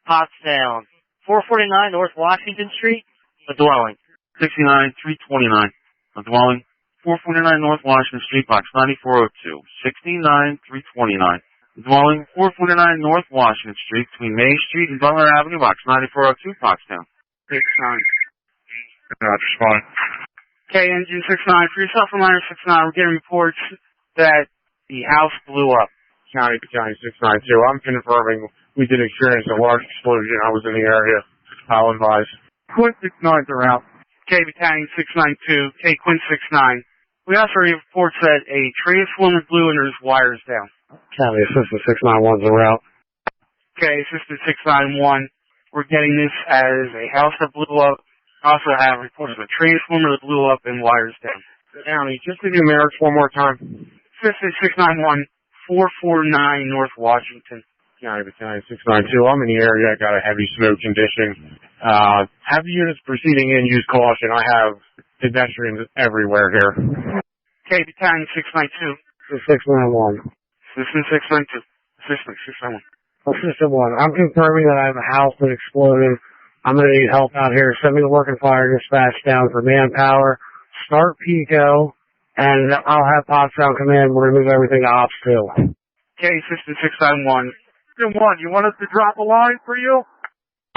Pottstown, 449 North Washington Street, a dwelling. 69-329, a dwelling. 449 North Washington Street, box 9402. 69-329, a dwelling. 449 North Washington Street, between May Street and Butler Avenue, box 9402, Pottstown. 69. Roger, fine. Okay, engine 69. For yourself, reminder 69, we're getting reports that the house blew up. County 692. I'm confirming we did experience a large explosion. I was in the area. I'll advise. Quint 69 are out. Okay, Battalion 692. Okay, Quint 69. We also have reports that a transformer blew and there's wires down. County Assistant 691's a route. Okay, Assistant 691. We're getting this as a house that blew up. Also have reports of a transformer that blew up and wires down. County, just the numerics one more time. Assistant 691, 449 North Washington. County Battalion 692. I'm in the area. I got a heavy snow condition. Have the units proceeding in, use caution. I have pedestrians everywhere here. Okay, Battalion 692. 691. Assistant 692. Assistant 691. Assistant 1. I'm confirming that I have a house that exploded. I'm going to need help out here. Send me the working fire dispatch down for manpower. Start PICO, and I'll have Pottstown come in. We're going to move everything to Ops 2. Okay, Assistant 691. Assistant 1, you want us to drop a line for you?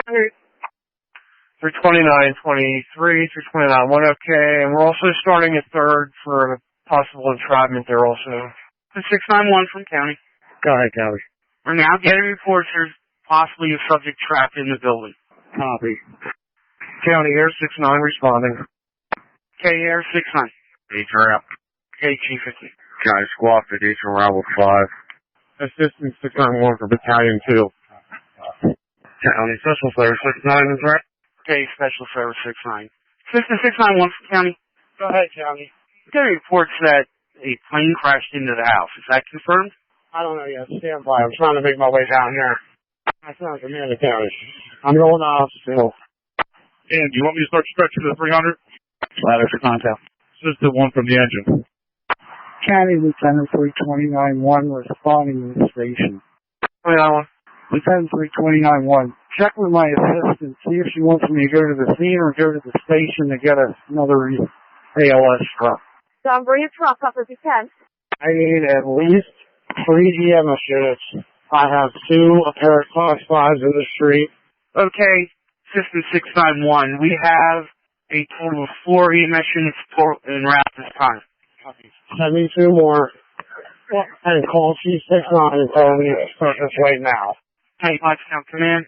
329, 23, 329, 1 okay, and we're also starting a third for possible entrapment there also. 691 from County. Go ahead, County. We're now getting reports there's possibly a subject trapped in the building. Copy. County Air 69 responding. Okay, Air 69. Danger out. Okay, G50. County Squawk for Danger Route 5. Assistant 691 for Battalion 2. County Special Service 69 is right. Okay, Special Service 69. Assistant 691 from County. Go ahead, County. We're getting reports that a plane crashed into the house. Is that confirmed? I don't know yet. Stand by. I'm trying to make my way down here. I sound Commander County. I'm going off still. And do you want me to start stretching to the 300? Ladder for contact. Assistant 1 from the engine. County Lieutenant 329-1 responding to the station. 391. Lieutenant 329-1, check with my assistant, see if she wants me to go to the scene or go to the station to get another ALS truck. John, bring a truck up if you can. I need at least 3 EMS units. I have 2 apparent class 5s in the street. Okay, Assistant 691, we have a total of 4 EMS units en route this time. Send me 2 more. And call Chief 69 and tell me to start this right now. Hey, Pottstown Command.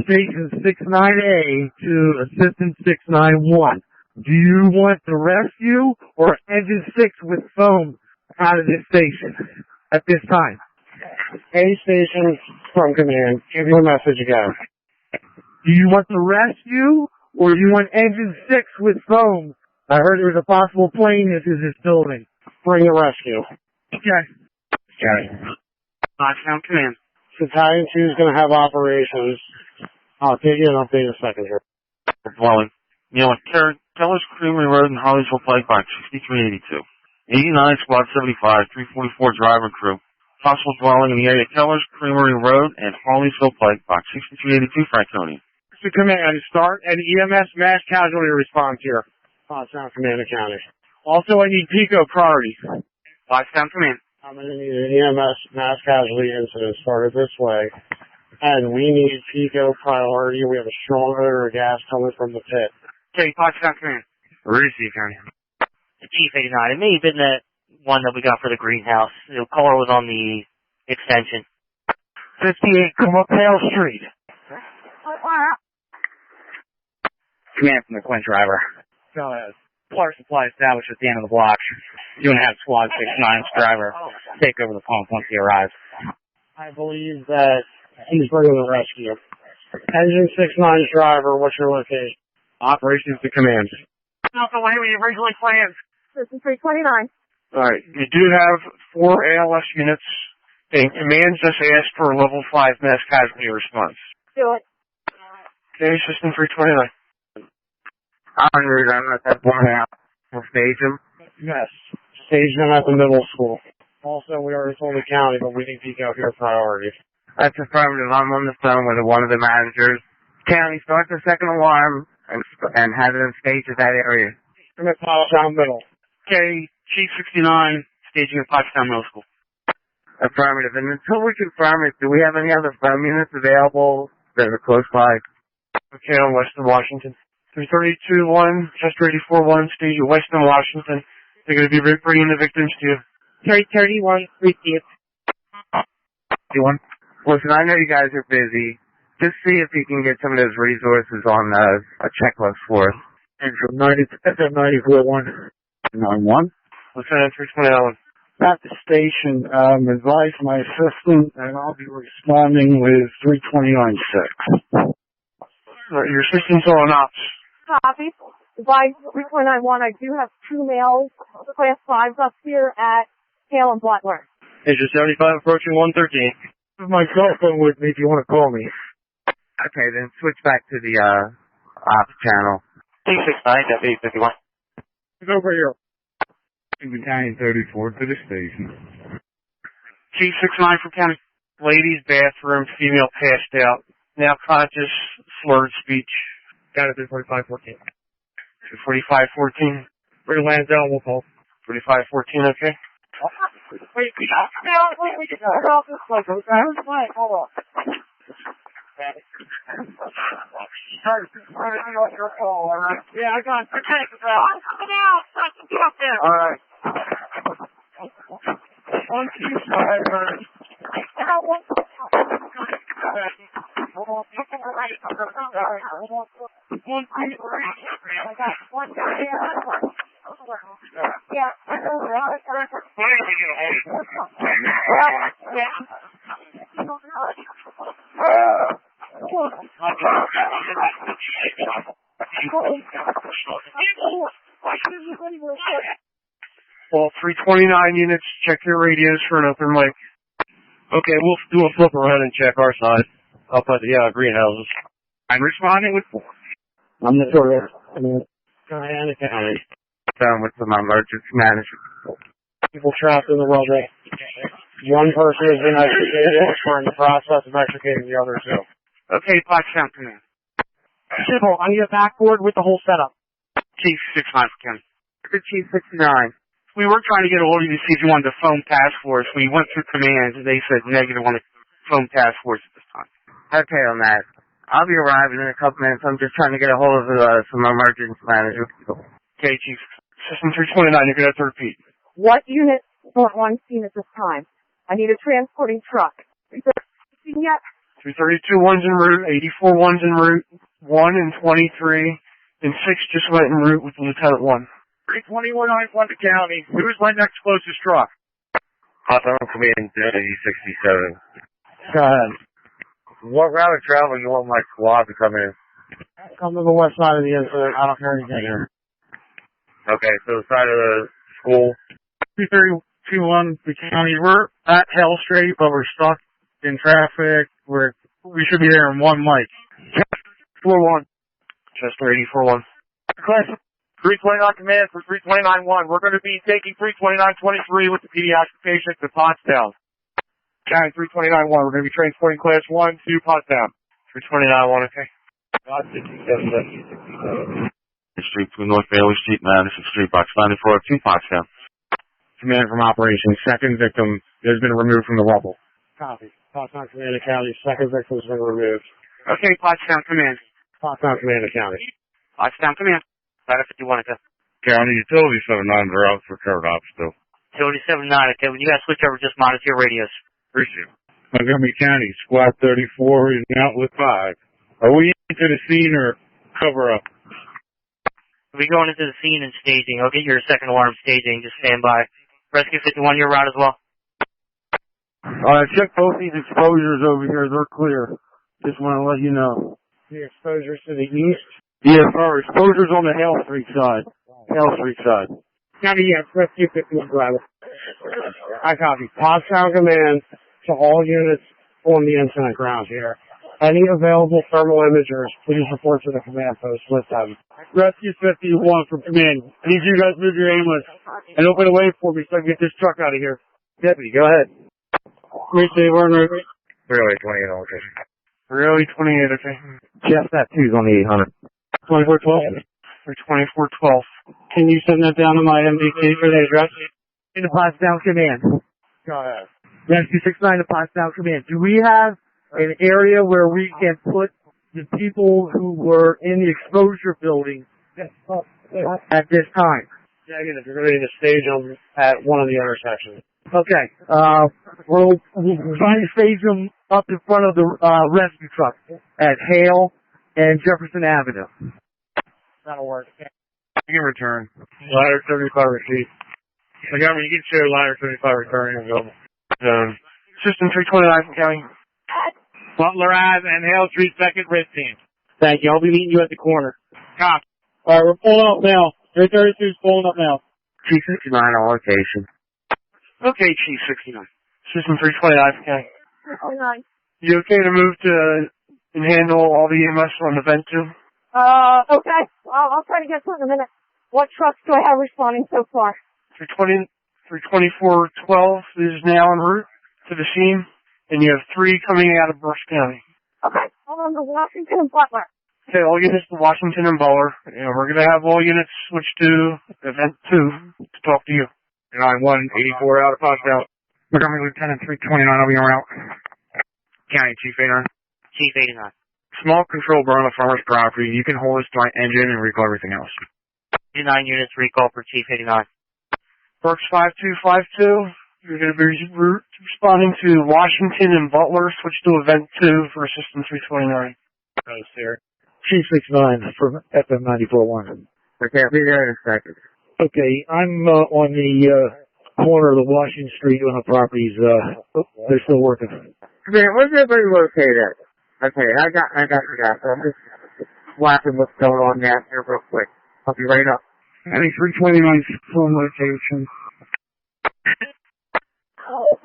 Station 69A to Assistant 691. Do you want the rescue or Engine 6 with foam out of this station at this time? A station from command. Give your message again. Do you want the rescue or do you want Engine 6 with foam? I heard there was a possible plane into this building. Bring the rescue. Okay. Okay. Pottstown Command. Battalion 2 is going to have operations. I'll give you an update in a second here. Dwelling. Keller's Creamery Road and Harleysville Pike, box 6382. 89 Squad 75, 344 driver crew. Possible dwelling in the area Keller's Creamery Road and Harleysville Pike, box 6382, Franconia. Mr. Command, start an EMS mass casualty response here. Pottstown Commander County. Also, I need PICO priority. Pottstown Command. I'm going to need an EMS mass casualty incident started this way. And we need PICO priority. We have a strong odor of gas coming from the pit. Okay, Pottstown Command. Receive, County. G59. It may have been the one that we got for the greenhouse. The color was on the extension. 58 Hale Street. Command from the Quint driver. Go ahead. Water supply established at the end of the block. You and have Squad 69's driver take over the pump once he arrives. I believe that he's bringing the rescue. Engine 69's driver, what's your location? Operations to command. Not the way we originally planned. Assistant 329. Alright, you do have 4 ALS units. And command just asked for a level 5 mass casualty response. Do it. Okay, System 329. I'm going to that one out. We'll stage him. Yes. Stage him at the middle school. Also, we already told the county, but we need PICO here priority. That's affirmative. I'm on the phone with one of the managers. County, start the second alarm and have them stage at that area. I'm at Pottstown Middle. Okay, Chief 69, staging at Pottstown Middle School. Affirmative. And until we confirm it, do we have any other phone units available that are close by? Okay, on Western Washington. 332-1, Chester 84-1, stage at Western Washington. They're going to be bringing the victims to you. 331, receive. 31. Listen, I know you guys are busy. Just see if you can get some of those resources on a checklist for us. And from 94-1. 9-1. Lieutenant 320 At the station, advise my assistant, and I'll be responding with 329-6. Your assistant's on ops. Copy. By 329-1, I do have 2 males, class 5s up here at Hale and Butler. Agent 75 approaching 113. I have my cell phone with me if you want to call me. Okay, then switch back to the ops channel. 269, W51. It's over here. Battalion 34 to the station. Chief 69 from County. Ladies' bathroom, female passed out. Now conscious, slurred speech. Got it, 345-14. 245-14. Where lands out, we'll call. 45-14, okay? Wait, hold on. Yeah, I got it. I'm coming out. I can get up there. All right. 329 units, check your radios for an open mic. Okay, we'll do a flip around and check our side. Up at the greenhouses. I'm responding with 4. I'm the tourist. Diana County. Done with some emergency management. People trapped in the rubble. One person has been extricated. We're in the process of extricating the other 2. Okay, Pottstown Command. Civil, I need a backboard with the whole setup. Chief 69 for County. Chief 69. We were trying to get a hold of you to see if you wanted to phone task force. We went through commands and they said negative on the phone task force at this time. Okay on that. I'll be arriving in a couple minutes. I'm just trying to get a hold of some emergency management people. Okay, Chief. System 329, you're going to have to repeat. What unit want one seen at this time? I need a transporting truck. Seen yet? 332-1's en route, 84-1's en route, 1 and 23, and 6 just went en route with the Lieutenant 1. 321, I want the county. Who's my next closest truck? Pottstown Command 67. Go ahead. What route of travel you want my squad to come in? Come to the west side of the incident. I don't care anything here. Okay, so the side of the school. 332-1, the county. We're at Hell Street, but we're stuck in traffic. We should be there in 1 mic. 4-1. Chester 84-1. Class 329 command for 329-1. We're going to be taking 329-23 with the pediatric patient to Pottstown. County 329-1. We're going to be transporting class 1 to Pottstown. 329-1, okay. God, 67. Street to North Bailey Street, Madison Street, box 94 to Pottstown. Command from operations. Second victim has been removed from the rubble. Copy. Pottstown Command County. Second victim has been removed. Okay, Pottstown Command. Pottstown Command County. Pottstown Command. Right up 51 again. County Utility 79 are out for current ops still. Utility 79, okay. When you guys switch over, just monitor your radios. Appreciate it. Montgomery County, Squad 34 is out with 5. Are we into the scene or cover up? We'll be going into the scene and staging. I'll get your second alarm staging. Just stand by. Rescue 51, you're out as well. Check both these exposures over here. They're clear. Just want to let you know. The exposures to the east. Yes, our exposure's on the Hale Street side. Hale Street side. County, yes. Rescue 51, driver. I copy. Pottstown Command to all units on the incident ground here. Any available thermal imagers, please report to the command post with them. Rescue 51 from command. I need you guys to move your ambulance and open the way for me so I can get this truck out of here. Deputy, go ahead. Receiver, Really, 28 location. Really 28, okay. Chestnut 2's on the 800. 2412. For 2412. Can you send that down to my MDT for the address? In the Pottstown Command. Go ahead. Rescue 69 to Pottstown Command. Do we have an area where we can put the people who were in the exposure building at this time? Yeah, again, if you're going to need to stage them at one of the intersections. Okay. We're trying to stage them up in front of the rescue truck at Hale and Jefferson Avenue. That'll work. You can return. Ladder 75 receipt. I got you can show ladder 75 returning and go. System 329 County. Butler Ave and Hale Street, second red team. Thank you. I'll be meeting you at the corner. Copy. Alright, we're pulling up now. 332's pulling up now. T69 on location. Okay, Chief 69. System 329 County. 329. You okay to move to and handle all the EMS on event 2? Okay. I'll try to get to it in a minute. What trucks do I have responding so far? 32412 is now en route to the scene, and you have 3 coming out of Brush County. Okay. Hold on to Washington and Butler. Okay, all units to Washington and Butler. And we're going to have all units switch to event 2 to talk to you. 9184 out of Pottstown. Montgomery Lieutenant 329, I'll be en route. County Chief 89. Chief 89. Small control burn on the farmer's property. You can hold this joint engine and recall everything else. 9 units recall for Chief 89. Works 5252. You're going to be responding to Washington and Butler. Switch to event 2 for System 329. Post here. Chief 69 from FM 94.1. Okay, I'll be there in a second. Okay, I'm on the corner of the Washington Street on the properties. They're still working. Man, where's everybody located at? Okay, I got you guys. So I'm just watching what's going on down here real quick. I'll be right up. County 329's full location.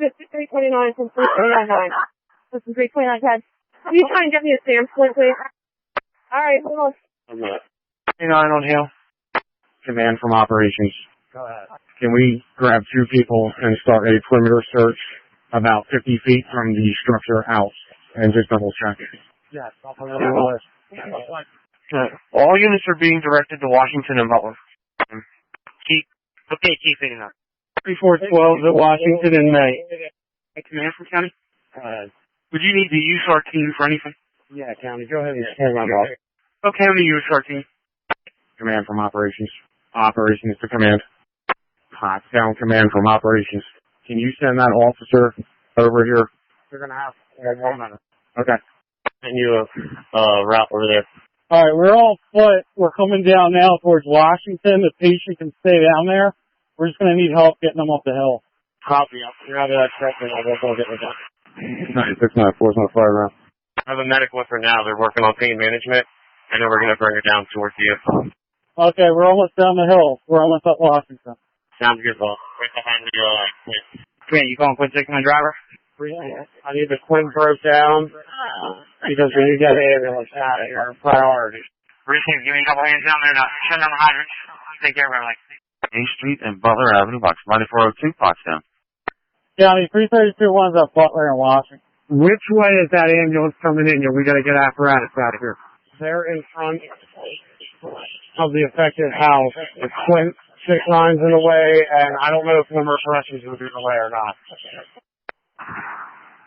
329 from 329. This is 329 Ted. Can you try and get me a sampling, please? Alright, hold on. 29 on Hale. Command from operations. Go ahead. Can we grab 2 people and start a perimeter search about 50 feet from the structure out and just double check? Yes, I'll put it on the list. Right. All units are being directed to Washington and Butler. Chief 89. 3412's at Washington and May. Hey, Command from County? Would you need to use our team for anything? Yeah, County, go ahead and stand my boss. Okay, I'm going to use our team. Command from operations. Operations to command. Pottstown command from operations. Can you send that officer over here? You're going to have 1 minute. Okay. And you route over there. Alright, we're all foot. We're coming down now towards Washington. The patient can stay down there. We're just going to need help getting them up the hill. Copy. You're out of that second. I'll get with that. 9694's on Fireground. I have a medic with her now. They're working on pain management. I know we're going to bring her down towards you. Okay, we're almost down the hill. We're almost up Washington. Sounds good, boss. Right behind the Quinn. Quinn, you calling Quinn 69 driver? I need the Quinn broke down because we need to get the ambulance out of here. Priority. Receive, give me a couple hands down there to turn on the hydrants. Take care of everything. A Street and Butler Avenue, box 9402, Pottstown. County 332-1's up Butler and Washington. Which way is that ambulance coming in? We got to get apparatus out of here. They're in front of the affected house. The Quint 69's in the way, and I don't know if Limerick Rescue's going to be in the way or not.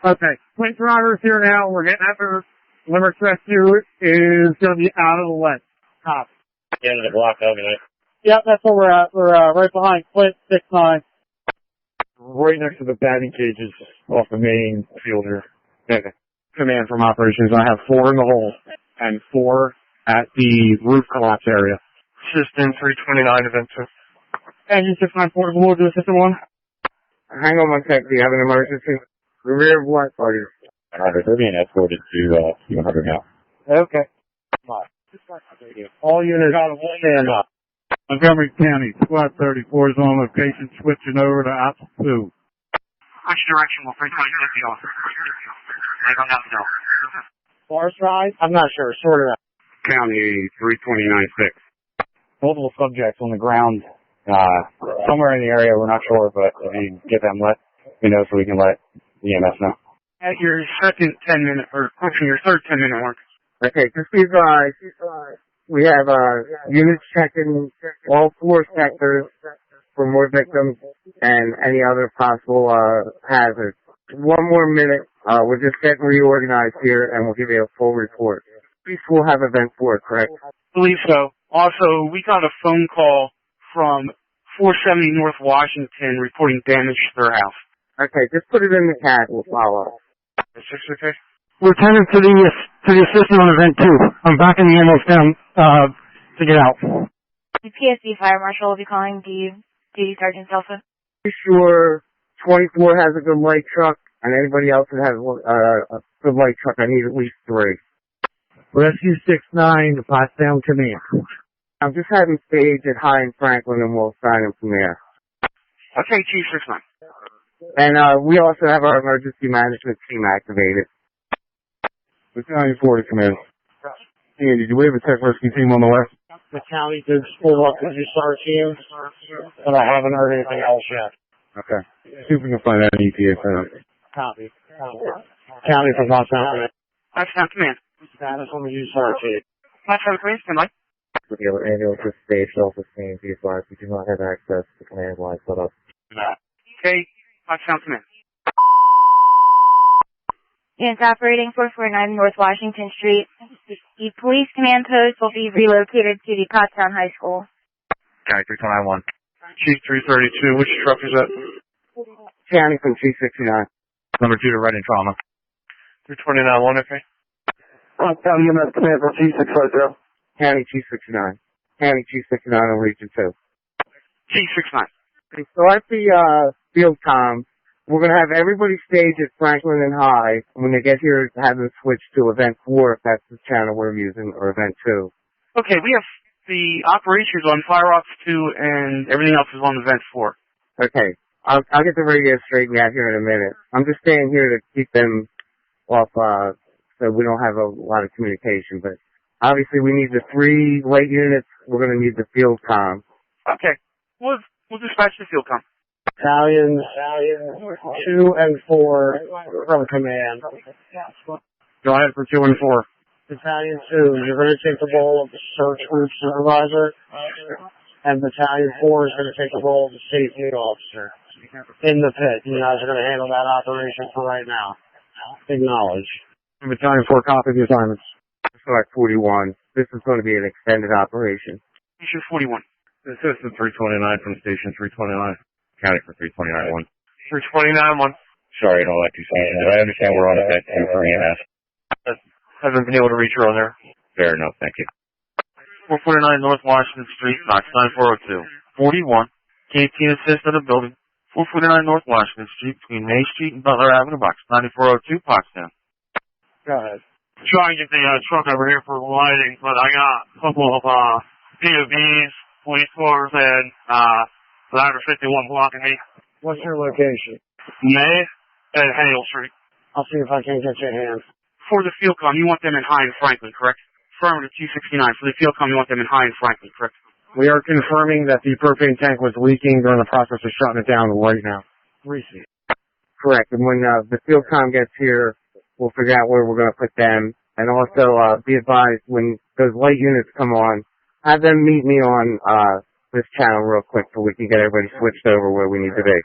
Okay, Quint driver's here now. We're getting after Limerick Rescue is going to be out of the way. Copy. The end of the block, okay. Yep, that's where we're at. We're right behind Quint 69. Right next to the batting cages off the main field here. Okay. Command from operations. I have 4 in the hole and 4 at the roof collapse area. System 329 event 2. Engine 694 to move to System 1. Hang on one sec. Do you have an emergency? Rear what party? They're being escorted to 100 now. Okay. All units stand up. Montgomery County, Squad 34 is on location, switching over to Apple 2. Which direction will 326 be on? Right on down the hill. Far side? I'm not sure. Sort of. County 329-6. Multiple subjects on the ground, somewhere in the area. We're not sure, but if you get them let me know so we can let the EMS know. At your second 10-minute, or pushing your third 10-minute mark. Okay, just be advised, we have units checking all 4 sectors for more victims and any other possible hazards. 1 more minute. We're just getting reorganized here, and we'll give you a full report. Police will have event 4, correct? I believe so. Also, we got a phone call from 470 North Washington reporting damage to their house. Okay, just put it in the cat. We'll follow up. Is this okay? Lieutenant to the assistant on event 2. I'm back in the ambulance down to get out. The PSD Fire Marshal will be calling the Duty Sergeant's also. Be sure 24 has a good light truck, and anybody else that has a good light truck, I need at least 3. Rescue 6-9 to Pottstown Command. I'm just having stage at High and Franklin, and we'll sign him from there. Okay, Chief 6-9. And we also have our emergency management team activated. Battalion 4 to command. Andy, do we have a tech rescue team on the way? The county did pull up the start team, but I haven't heard anything else yet. Okay. See if we can find that EPA for Copy. County from Pottstown. Pottstown Command. Status on the use start team. Pottstown Command, stand by. With the other ambulance stage self-esteem, be advised we do not have access to command line set up. Okay, Pottstown Command. Units operating 449 North Washington Street. The police command post will be relocated to the Pottstown High School. County 329-1. Chief 332, which truck is that? County from 269. Number 2 to right in trauma. 329-1, okay. County EMS command from T650. County 269. County 269 on Region 2. Chief 6-9. Okay, so at the field comm, we're going to have everybody stage at Franklin and High. When they get here, have them switch to Event 4 if that's the channel we're using, or Event 2. Okay, we have the operations on Fire Ops 2 and everything else is on Event 4. Okay, I'll get the radio straightened out here in a minute. I'm just staying here to keep them off, so we don't have a lot of communication. But obviously we need the 3 light units. We're going to need the field comm. Okay, we'll dispatch the field comm. Battalions 2 and 4 from command. Go ahead for 2 and 4. Battalion 2, you're going to take the role of the search group supervisor, and Battalion 4 is going to take the role of the safety officer in the pit. You guys are going to handle that operation for right now. Acknowledge. Battalion 4, copy the assignments. Select 41. This is going to be an extended operation. Station 41. Assistant 329 from Station 329. County for 329-1. 329-1. Sorry, I don't like you saying that. I understand we're on event 2 for EMS. Haven't been able to reach her on there. Fair enough, thank you. 449 North Washington Street, box 9402. 41. K-18 assist at a building. 449 North Washington Street, between May Street and Butler Avenue, box 9402, Pottstown. Go ahead. Try and get the truck over here for lighting, but I got a couple of POVs, police cars, and Ladder 51 blocking me. What's your location? May and Hale Street. I'll see if I can get you a hand. For the field comm, you want them in High and Franklin, correct? Affirmative 269. For the field comm, you want them in High and Franklin, correct? We are confirming that the propane tank was leaking during the process of shutting it down right now. Receipt. Correct. And when the field comm gets here, we'll figure out where we're going to put them. And also be advised, when those light units come on, have them meet me on this channel real quick so we can get everybody switched over where we need to be.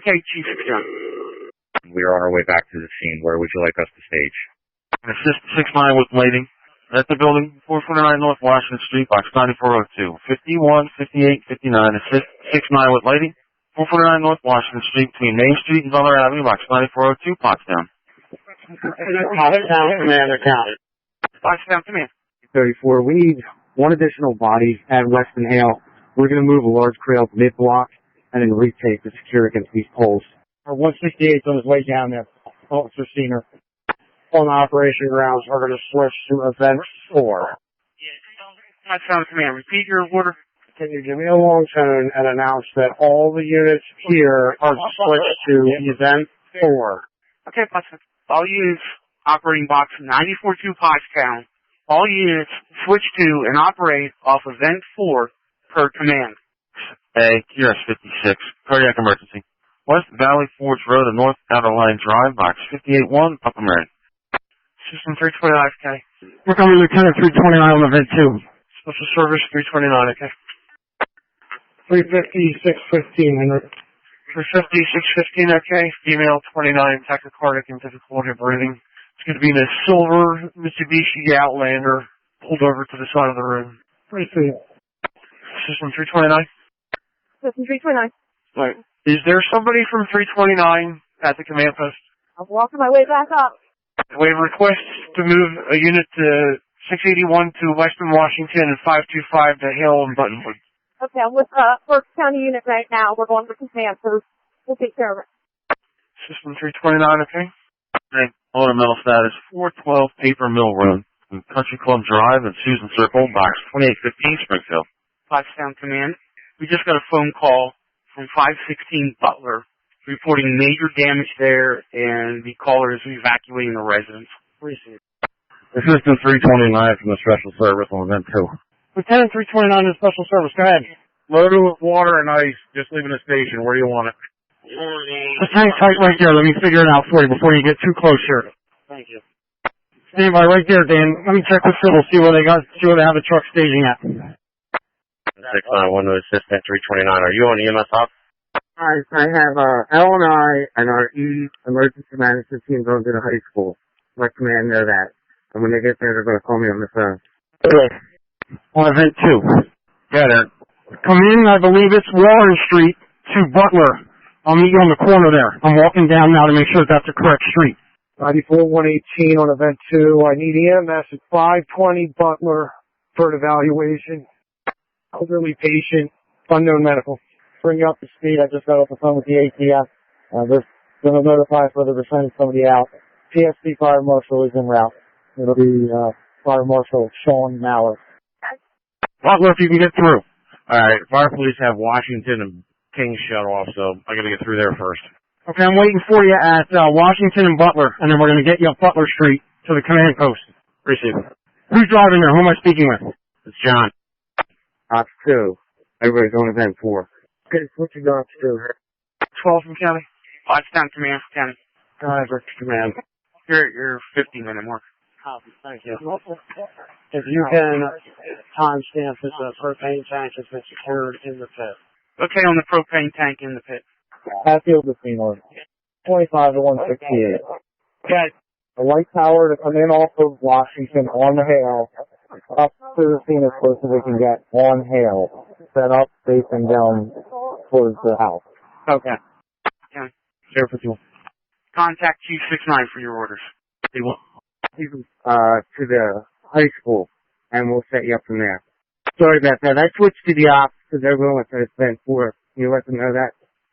Okay, Chief 6-9. We are on our way back to the scene. Where would you like us to stage? Assist 6-9 with lighting. At the building, 449 North Washington Street, box 9402. 51, 58, 59. Assist 6-9 with lighting. 449 North Washington Street, between Main Street and Butler Avenue, box 9402, Pottstown. Pottstown Commander County. Pottstown Command. 34. We need one additional body at Weston Hale. We're going to move a large crane mid-block and then retake to secure against these poles. Our 168 on his way down there. Officer Steiner. On the operation grounds, we're going to switch to Event 4. Pottstown Command. Repeat your order. Can you give me a long tone and announce that all the units here are switched to Event 4? Okay, Pottstown. All units operating box 94-2 Pottstown. All units switch to and operate off Event 4 per command. A, QS 56, cardiac emergency. West Valley Forge Road and North Outer Line Drive, box 58-1, Upper Marion. System 329, okay. We're coming Lieutenant 329 on event 2. Special Service 329, okay. 350, 615, Henry. 350, 615, okay. Female 29, tachycardic and difficulty of breathing. It's going to be in a silver Mitsubishi Outlander, pulled over to the side of the room. System 329. System 329. Right. Is there somebody from 329 at the command post? I'm walking my way back up. We have requests to move a unit to 681 to Western Washington and 525 to Hale and Buttonwood. Okay, I'm with First County unit right now. We're going for command post. We'll take care of it. System 329, okay. Okay. Ornamental status 412 Paper Mill Road, Country Club Drive and Susan Circle, box 2815, Springfield. Pottstown Command. We just got a phone call from 516 Butler reporting major damage there, and the caller is evacuating the residence. Assistant 329 from the Special Service on event 2. Lieutenant 329 in Special Service, go ahead. Loaded with water and ice, just leaving the station. Where do you want it? Just hang tight right there. Let me figure it out for you before you get too close here. Thank you. Stand by right there, Dan. Let me check with Civil, see where they have the truck staging at. 691 to Assistant 329. Are you on the EMS op? I have L&I and our emergency management team going to the high school. Let command know that. And when they get there, they're going to call me on the phone. On event 2. Yeah, there. Come in, I believe it's Warren Street to Butler. I'll meet you on the corner there. I'm walking down now to make sure that's the correct street. 94-118 on event 2. I need EMS at 520 Butler for an evaluation. Elderly patient, unknown medical. Bring you up to speed. I just got off the phone with the ATF. They're going to notify us whether they're sending somebody out. PSC Fire Marshal is en route. It'll be Fire Marshal Sean Mallard. Butler, if you can get through. Alright, fire police have Washington and King shut off, so I gotta get through there first. Okay, I'm waiting for you at Washington and Butler, and then we're going to get you up Butler Street to the command post. Receive. Who's driving there? Who am I speaking with? It's John. Ops 2. Everybody's on event 4. Okay, what you got to do? 12 from County. Pottstown Command, County. Guys, command. Your 50-minute mark. Copy, thank you. If you can timestamp that the propane tank has been secured in the pit. Okay, on the propane tank in the pit. Hatfield between order. 25 to 168. Okay. The light tower to come in off of Washington on the Hale, up to the scene as close as we can get on Hale, set up facing down towards the house. Okay. Okay. Sheriff with you. Contact Chief 69 for your orders. To the high school, and we'll set you up from there. Sorry about that. I switched to the ops because everyone went to event 4. Can you let them know that?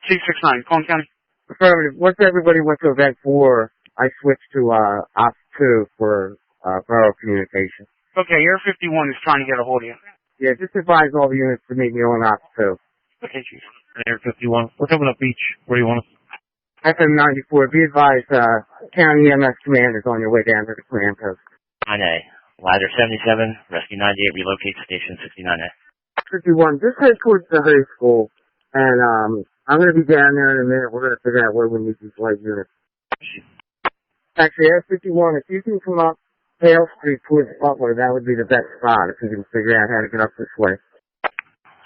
Chief 69, Palm County. Affirmative. Once everybody went to event 4, I switched to ops 2 for borough communication. Okay, Air 51 is trying to get a hold of you. Yeah, just advise all the units to meet me on ops 2. Okay, Chief. Air 51. We're coming up beach. Where do you want us? FM 94. Be advised, County EMS commanders on your way down to the command post. 9A. Ladder 77, Rescue 98, relocate Station 69A. 51. Just head towards the high school, and I'm going to be down there in a minute. We're going to figure out where we need these light units. Actually, Air 51, if you can come up Hale Street towards Butler, that would be the best spot if you can figure out how to get up this way.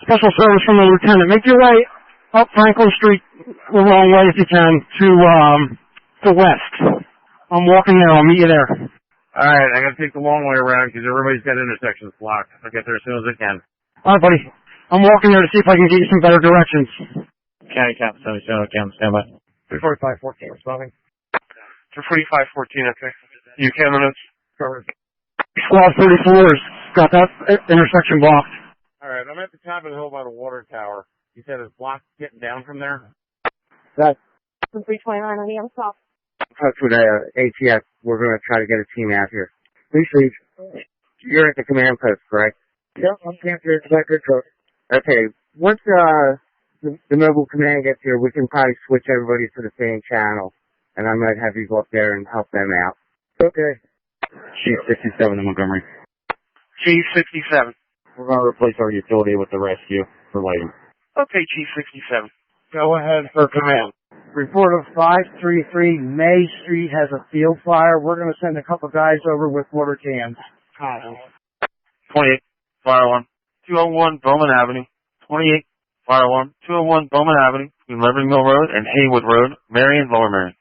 Special service from the lieutenant. Make your way up Franklin Street the wrong way if you can to west. I'm walking there. I'll meet you there. Alright, I gotta take the long way around because everybody's got intersections blocked. I'll get there as soon as I can. Alright, buddy. I'm walking there to see if I can get you some better directions. County Cap 77, okay, stand by. 4514, responding. 4514, okay. You can on notes? Squad 34's got that intersection blocked. Alright, I'm at the top of the hill by the water tower. You said it's blocked getting down from there? That's 329 on the other stop. Touch with ATF. We're going to try to get a team out here. Please, you're at the command post, correct? Yep, I'm camped here at the truck. Okay. Once the mobile command gets here, we can probably switch everybody to the same channel, and I might have you go up there and help them out. Okay. Chief 67 in Montgomery. Chief 67. We're going to replace our utility with the rescue for lighting. Okay, Chief 67. Go ahead for command. Report of 533 May Street has a field fire. We're going to send a couple guys over with water cans. 28, fire alarm. 201 Bowman Avenue. 28, fire alarm. 201 Bowman Avenue, between Liberty Mill Road and Haywood Road, Marion, Lower Marion.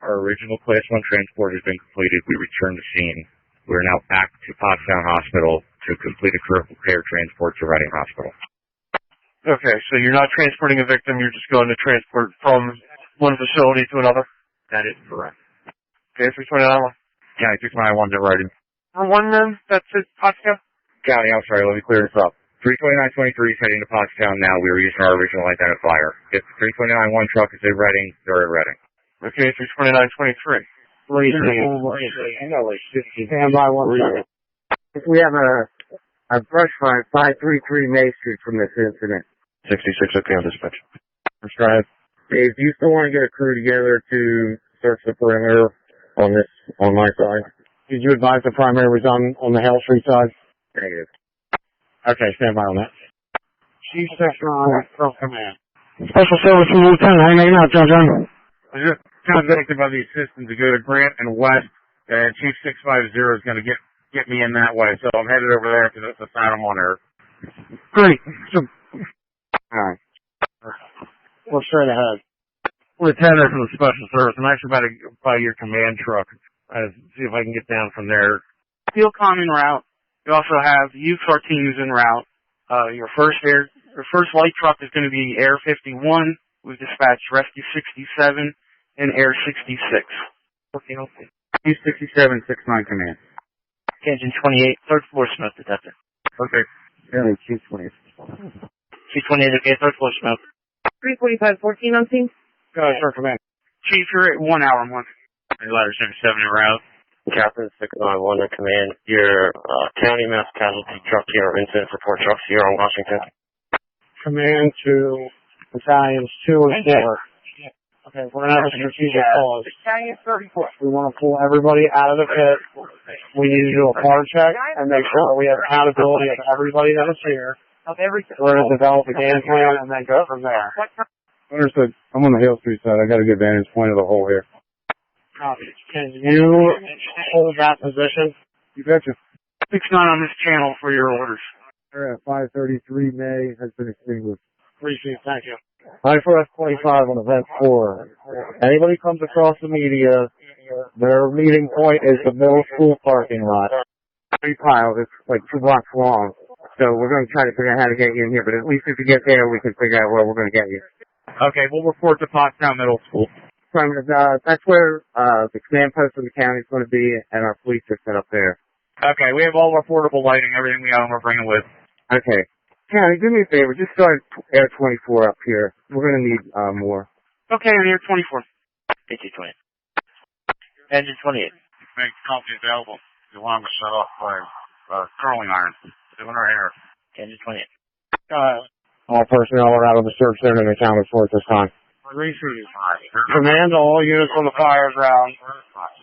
Our original Class 1 transport has been completed. We returned to scene. We're now back to Pottstown Hospital to complete a critical care transport to Reading Hospital. Okay, so you're not transporting a victim, you're just going to transport from one facility to another? That is correct. Okay, 329. County 691 to Reading. One then, that's it, Pottstown? County, I'm sorry, let me clear this up. 32923 is heading to Pottstown now. We were using our original identifier. If the 3291 truck is at Reading, they're at Reading. Okay, 32923. Stand by one second. We have a brush fire 533 May Street from this incident. 66, okay, on dispatch. Let's try it. Dave, do you still want to get a crew together to search the perimeter on my side? Did you advise the primary was on the Hale Street side? Negative. Okay, stand by on that. Chief Sexton from command. Special Service from Lieutenant. How you out, John? I just contacted by the assistant to go to Grant and West, and Chief 650 is going to get me in that way, so I'm headed over there because that's the side I'm on there. Great. So, Alright. we're straight ahead. Lieutenant from the Special Service, I'm actually about to buy your command truck. See if I can get down from there. Field comm en route. We also have youth our teams en route. Your first light truck is going to be Air 51. We've dispatched Rescue 67 and Air 66. Chief 67, 69 command. Engine 28, third floor smoke detector. Okay. Yeah, Chief 20. Chief 28, okay, third floor smoke. 345-14 on scene. Go ahead, sir, command. Chief, you're at 1 hour month. Ladder 77 en route. Captain 691 to command. Your county mass casualty truck here, incident support trucks here on Washington. Command to battalions 2 and 4. Okay, we're going to have a strategic pause. We want to pull everybody out of the pit. We need to do a car check and make sure we have accountability of everybody that is here. We're going to develop a game plan and then go from there. Understood. I'm on the Hale Street side. I got a good vantage point of the hole here. Can you hold that position? You betcha. 69 on this channel for your orders. At 533 May has been extinguished. Appreciate it. Thank you. 94F25 on event 4. Anybody comes across the media, their meeting point is the middle school parking lot. Pile, it's like 2 blocks long. So we're going to try to figure out how to get you in here, but at least if you get there, we can figure out where we're going to get you. Okay, we'll report to Pottstown Middle School. That's where the command post of the county is going to be, and our police are set up there. Okay, we have all our portable lighting, everything we own, we're bringing with. Okay. County, do me a favor. Just start Air 24 up here. We're going to need more. Okay, on Air 24. Engine 20. Engine 28. Make coffee available. You want them to shut off by curling iron. Doing our hair. Engine 28. All personnel are out of the search center and accounted for at this time. Command to all units on the Fireground.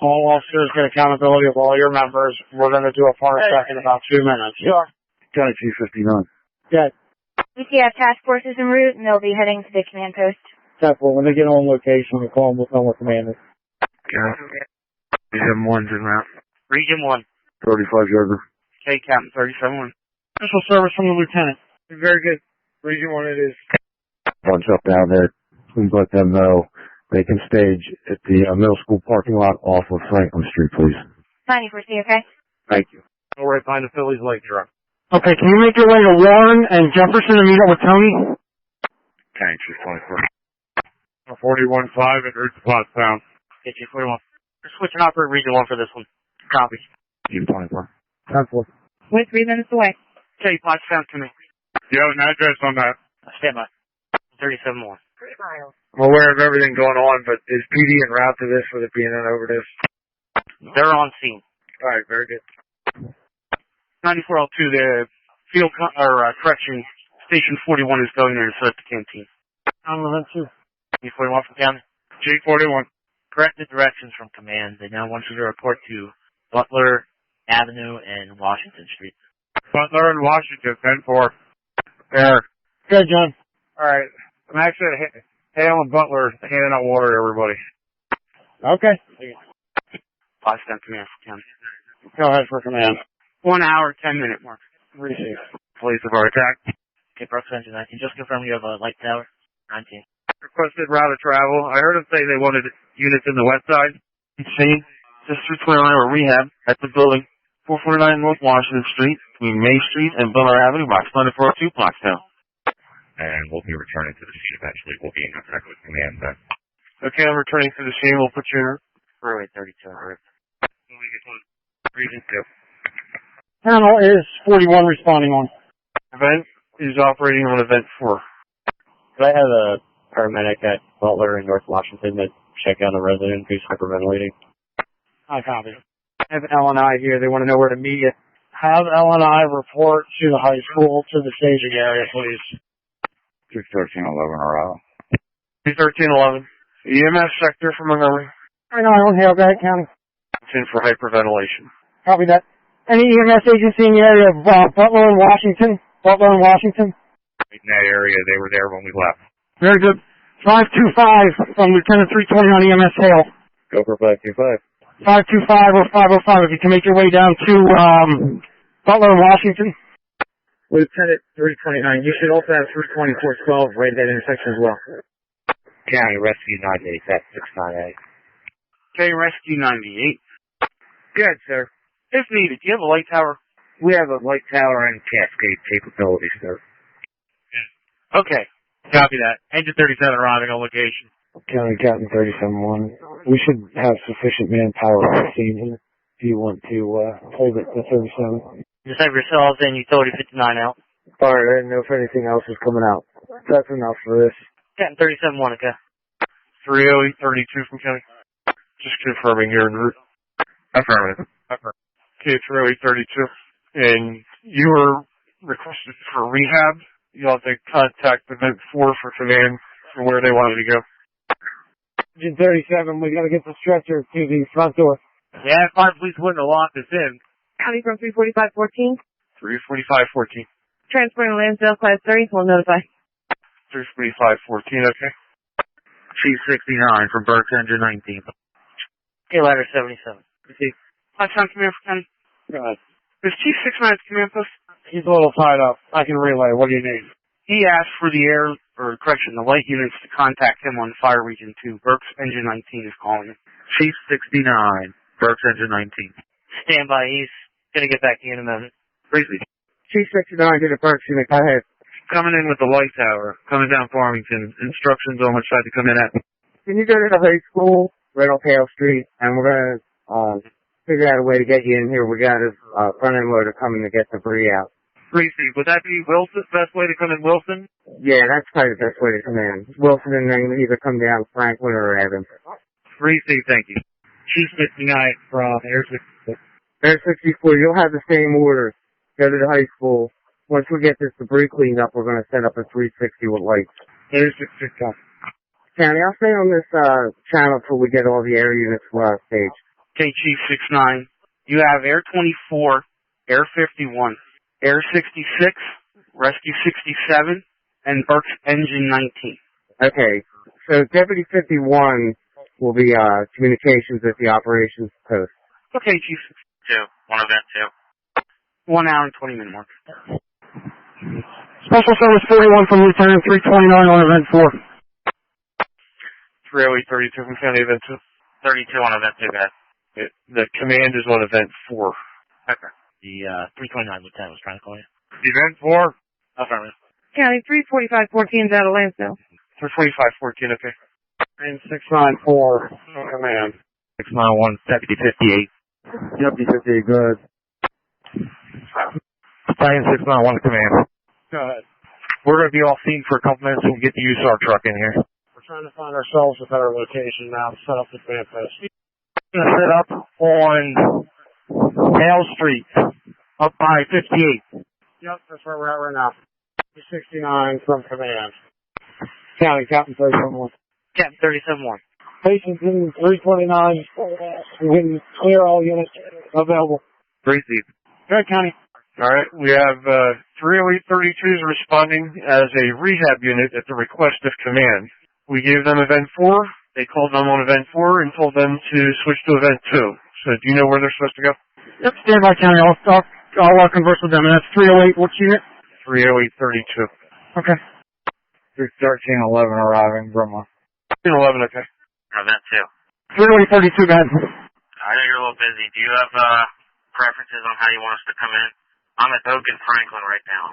All officers get accountability of all your members. We're going to do a car check in about 2 minutes. Sure. County Chief 59. Yeah. UCF task force is en route, and they'll be heading to the command post. Well, when they get on location, we call them, we'll tell them we're commanders. Region 1's en route. Region 1. 35 yarder. Okay, Captain 37-1. Special service from the lieutenant. Very good. Region 1 it is. Bunch up down there. Please let them know they can stage at the middle school parking lot off of Franklin Street, please. 94C, okay? Thank you. Go right behind the Phillies light truck. Okay, can you make your way to Warren and Jefferson and meet up with Tony? County Chief 24. 41-5 at route to Pottstown. Okay, Chief 41. We're switching operator Region 1 for this one. Copy. Chief 24. 10-4. We're 3 minutes away. Okay, Pottstown to me. Do you have an address on that? Stand by. 37-1. I'm aware of everything going on, but is PD en route to this with it being an overdose? They're on scene. All right, very good. 9402, the field correction station 41 is going there to set up the canteen. I'm event 2. G41 from county. G41. Corrected directions from command. They now want you to report to Butler Avenue and Washington Street. Butler and Washington, 10-4. There. Good, John. All right. I'm actually Hale and Butler handing out water to everybody. Okay. Pottstown Command for County. Go ahead for command. 1 hour, 10-minute mark. Receive. Police have already attacked. Okay, Brooks Engine 19. Just confirm you have a light tower. 19. Requested route of travel. I heard them say they wanted units in the west side. See, just 329 or rehab at the building, 449 North Washington Street, between May Street and Butler Avenue, box 9402, Pottstown. And we'll be returning to the scene eventually. We'll be in contact with command then. Okay, I'm returning to the scene. We'll put you in. Thruway 32 on route. Region 2. Panel is 41 responding on. Event is operating on event 4. Could I have a paramedic at Butler in North Washington to check on a resident who's hyperventilating? I copy. I have L&I here. They want to know where to meet you. Have L&I report to the high school, to the staging area, please. 21311 around. 21311. EMS sector for Montgomery. I know, I don't have that county. It's in for hyperventilation. Copy that. Any EMS agency in the area of Butler and Washington? Butler and Washington? In that area, they were there when we left. Very good. 525 from Lieutenant 320 on EMS Hale. Go for 525. 525 or 505 if you can make your way down to Butler and Washington. Lieutenant 329, you should also have 32412 right at that intersection as well. County Rescue 98, that's 698. Okay, Rescue 98. Good, sir. If needed, do you have a light tower? We have a light tower and cascade capability, sir. Okay. Copy that. Engine 37 arriving on location. County Captain 37-1. We should have sufficient manpower on the scene here. Do you want to hold it to 37? Just have yourselves and utility 59 out. Alright, I didn't know if anything else was coming out. That's enough for this. Captain 37-1, okay. 30832 from County. Just confirming you're en route. Affirmative. Okay, 30832. And you were requested for rehab. You'll have to contact Event 4 for command for where they wanted to go. Engine 37, we gotta get the stretcher to the front door. Yeah, fire police wouldn't have locked us in. County from 34514. 34514. Transporting Lansdale Class 30. We'll notify. 34514, okay. Chief 69 from Burke's Engine 19. Okay, ladder 77. Receive. Pottstown Command for County. Go ahead. Is Chief 69 at the command post? He's a little tied up. I can relay. What do you need? He asked for the the light units to contact him on Fire Region 2. Burke's Engine 19 is calling him. Chief 69, Burke's Engine 19. Stand by. He's gonna get back to you in a moment. Briefly. Chief 69 to the Burke unit. Go ahead. Coming in with the light tower. Coming down Farmington. Instructions on which side to come in at. Can you go to the high school right off Hale Street, and we're gonna figure out a way to get you in here. We got a front end loader coming to get debris out. Briefly. Would that be Wilson? Best way to come in Wilson? Yeah, that's probably the best way to come in. Wilson and then either come down Franklin or Adams. Briefly, thank you. Chief 59 from Air 66. Air 64, you'll have the same orders. Go to the high school. Once we get this debris cleaned up, we're going to set up a 360 with lights. Air 66. County, I'll stay on this channel till we get all the air units for our stage. Okay, Chief 69. You have Air 24, Air 51, Air 66, Rescue 67, and Burke's Engine 19. Okay, so Deputy 51 will be communications at the operations post. Okay, Chief 2. One event 2. 1 hour and 20-minute mark. Special Service 41 from Lieutenant 329 on Event 4. 30832 from County Event 2. 32 on event 2, guys. The command is on Event 4. Okay. The 329 lieutenant was trying to call you. Event 4. Affirmative. County 34514 is out of Lansdale. 34514, okay. And 694 on command. 691, Deputy 58. Deputy 58, good. Battalion 691 command. Go ahead. We're going to be off scene for a couple minutes so we can get the use of our truck in here. We're trying to find ourselves a better location now to set up the command post. We're going to set up on Hale Street, up by 58. Yep, that's where we're at right now. 69 from command. County, Captain 37-1. Captain 37-1. Patients in 329. We can clear all units available. Briefly. Good, County. All right, we have 30832s responding as a rehab unit at the request of command. We gave them event 4. They called them on event 4 and told them to switch to event 2. So do you know where they're supposed to go? Yep, stand by, County. I'll converse with them. And that's 308. What's unit? 30832. Okay. 1311 arriving, Brooklyn. 1311, okay. Event 2. 30832, go ahead. I know you're a little busy. Do you have preferences on how you want us to come in? I'm at Oak and Franklin right now.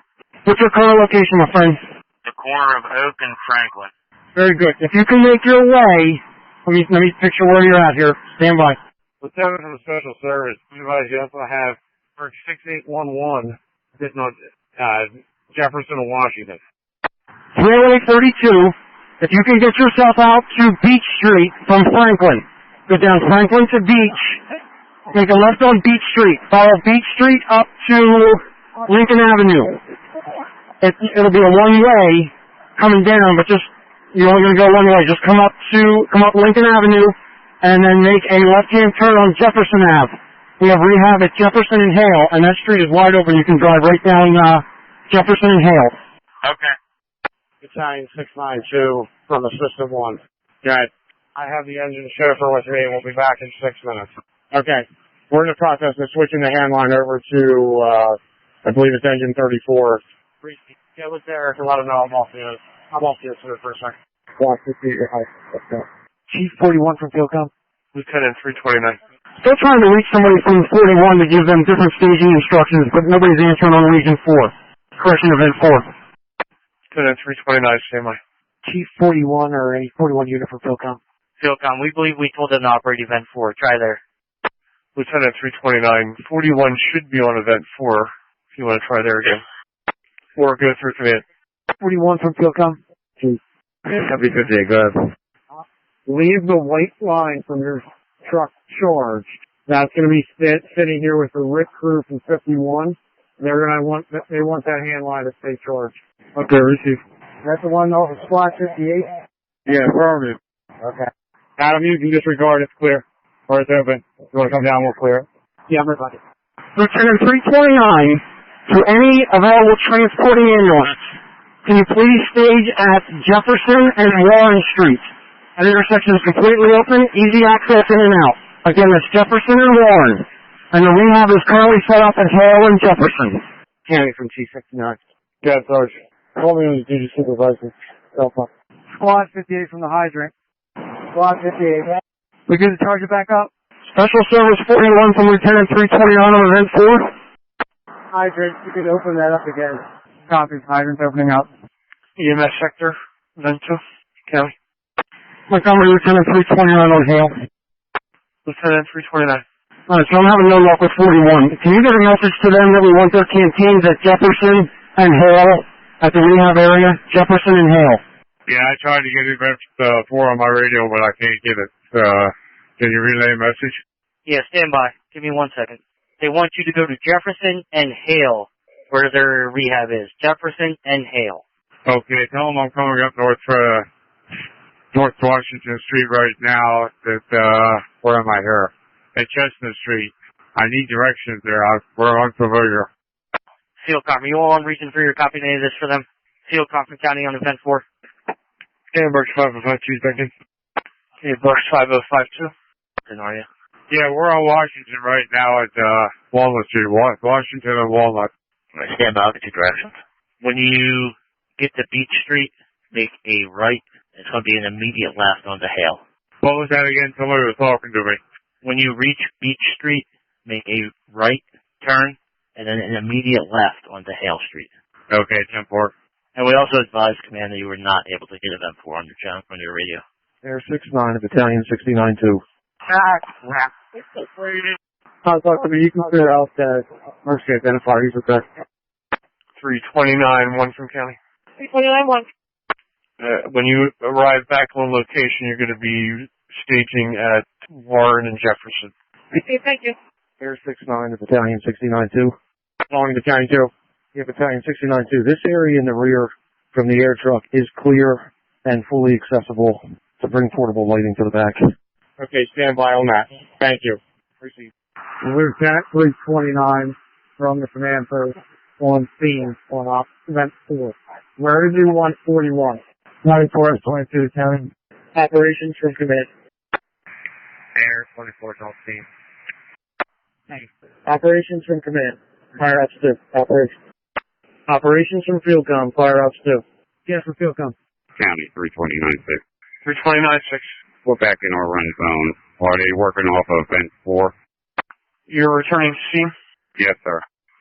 What's your current location, my friend? The corner of Oak and Franklin. Very good. If you can make your way, let me picture where you're at here. Stand by. Lieutenant from Special Service, you also have 6811 sitting on Jefferson and Washington. 30832. If you can get yourself out to Beach Street from Franklin, go down Franklin to Beach, make a left on Beach Street, follow Beach Street up to Lincoln Avenue. It'll be a one-way coming down, but you're only going to go one way. Just come up Lincoln Avenue, and then make a left-hand turn on Jefferson Ave. We have rehab at Jefferson and Hale, and that street is wide open. You can drive right down Jefferson and Hale. Okay. Battalion 692 from the System 1. Good. I have the engine chauffeur with me, and we'll be back in 6 minutes. Okay. We're in the process of switching the handline over to, I believe it's engine 34. Get with Derek and let him know I'm off the incident for a second. Watch the seat. Chief 41 from Philcom. Lieutenant 329. Still trying to reach somebody from 41 to give them different staging instructions, but nobody's answering on Region 4. Correction, Event 4. Lieutenant 329, stand by. Chief 41 or any 41 unit from Philcom. Philcom, we believe we told them to operate Event 4. Try there. Lieutenant 329, 41 should be on event 4, if you want to try there again. 4, go through command. 41 from Philcom. Copy 50, go ahead. Leave the white line from your truck charged. That's going to be sitting here with the RIT crew from 51. They want that hand line to stay charged. Okay, receive. That's the one off of Squad 58? Yeah, affirmative. Okay. Adam, you can disregard, it's clear. Or it's open. If you want to come down, we'll clear it. Yeah, everybody. Lieutenant 329, to any available transporting ambulance, can you please stage at Jefferson and Warren Street? That intersection is completely open, easy access in and out. Again, that's Jefferson and Warren. And the rehab is currently set up at Hale and Jefferson. Candy from T69. Yeah, Sarge. Call me when you do your supervisor. Squad 58 from the hydrant. Squad 58. We good to charge it back up? Special Service 41 from Lieutenant 329 on event 4. Hydrant, you can open that up again. Copy. Hydrant's opening up. EMS sector, event 2, county. Montgomery, Lieutenant 329 on Hale. Lieutenant 329. Alright, so I'm having no luck with 41. Can you get a message to them that we want their canteens at Jefferson and Hale at the rehab area? Jefferson and Hale. Yeah, I tried to get event 4 on my radio, but I can't get it. Can you relay a message? Yeah, stand by. Give me 1 second. They want you to go to Jefferson and Hale, where their rehab is. Jefferson and Hale. Okay, tell them I'm coming up North Washington Street right now. Where am I here? At Chestnut Street. I need directions there. We're unfamiliar. Philcom, are you all on Region 3 or copying any of this for them? Philcom from County on event 4. Amber's 5052, Becky. Amber's 5052. Then are you? Yeah, we're on Washington right now at Walnut Street. Washington and Walnut. Stand by, I'll get you directions. When you get to Beach Street, make a right. It's going to be an immediate left onto Hale. What was that again? Somebody was talking to me. When you reach Beach Street, make a right turn, and then an immediate left onto Hale Street. Okay, 10-4. And we also advised Command that you were not able to get event 4 on your radio. Air 69, Battalion 69-2. Crap. I'll talk to me. You can clear out the emergency identifier. He's with that. 329, 1 from county. 329, 1. When you arrive back on location, you're going to be staging at Warren and Jefferson. Okay, thank you. Air 69, Battalion 69-2. Following Battalion 2. Yeah, Battalion 69-2. This area in the rear from the air truck is clear and fully accessible to bring portable lighting to the back. Okay, stand by on that. Thank you. Receive. Lieutenant 329 from the command post on scene on event 4. Where did you want 41? 94 22 County. Operations from command. Air 24 Delta Team. Operations from command. Fire ops 2. Operations. Operations from field com. Fire ops 2. Yes, for field com. County 3296. 3296. We're back in our run zone. Are they working off of vent 4? You're returning to scene? Yes, sir.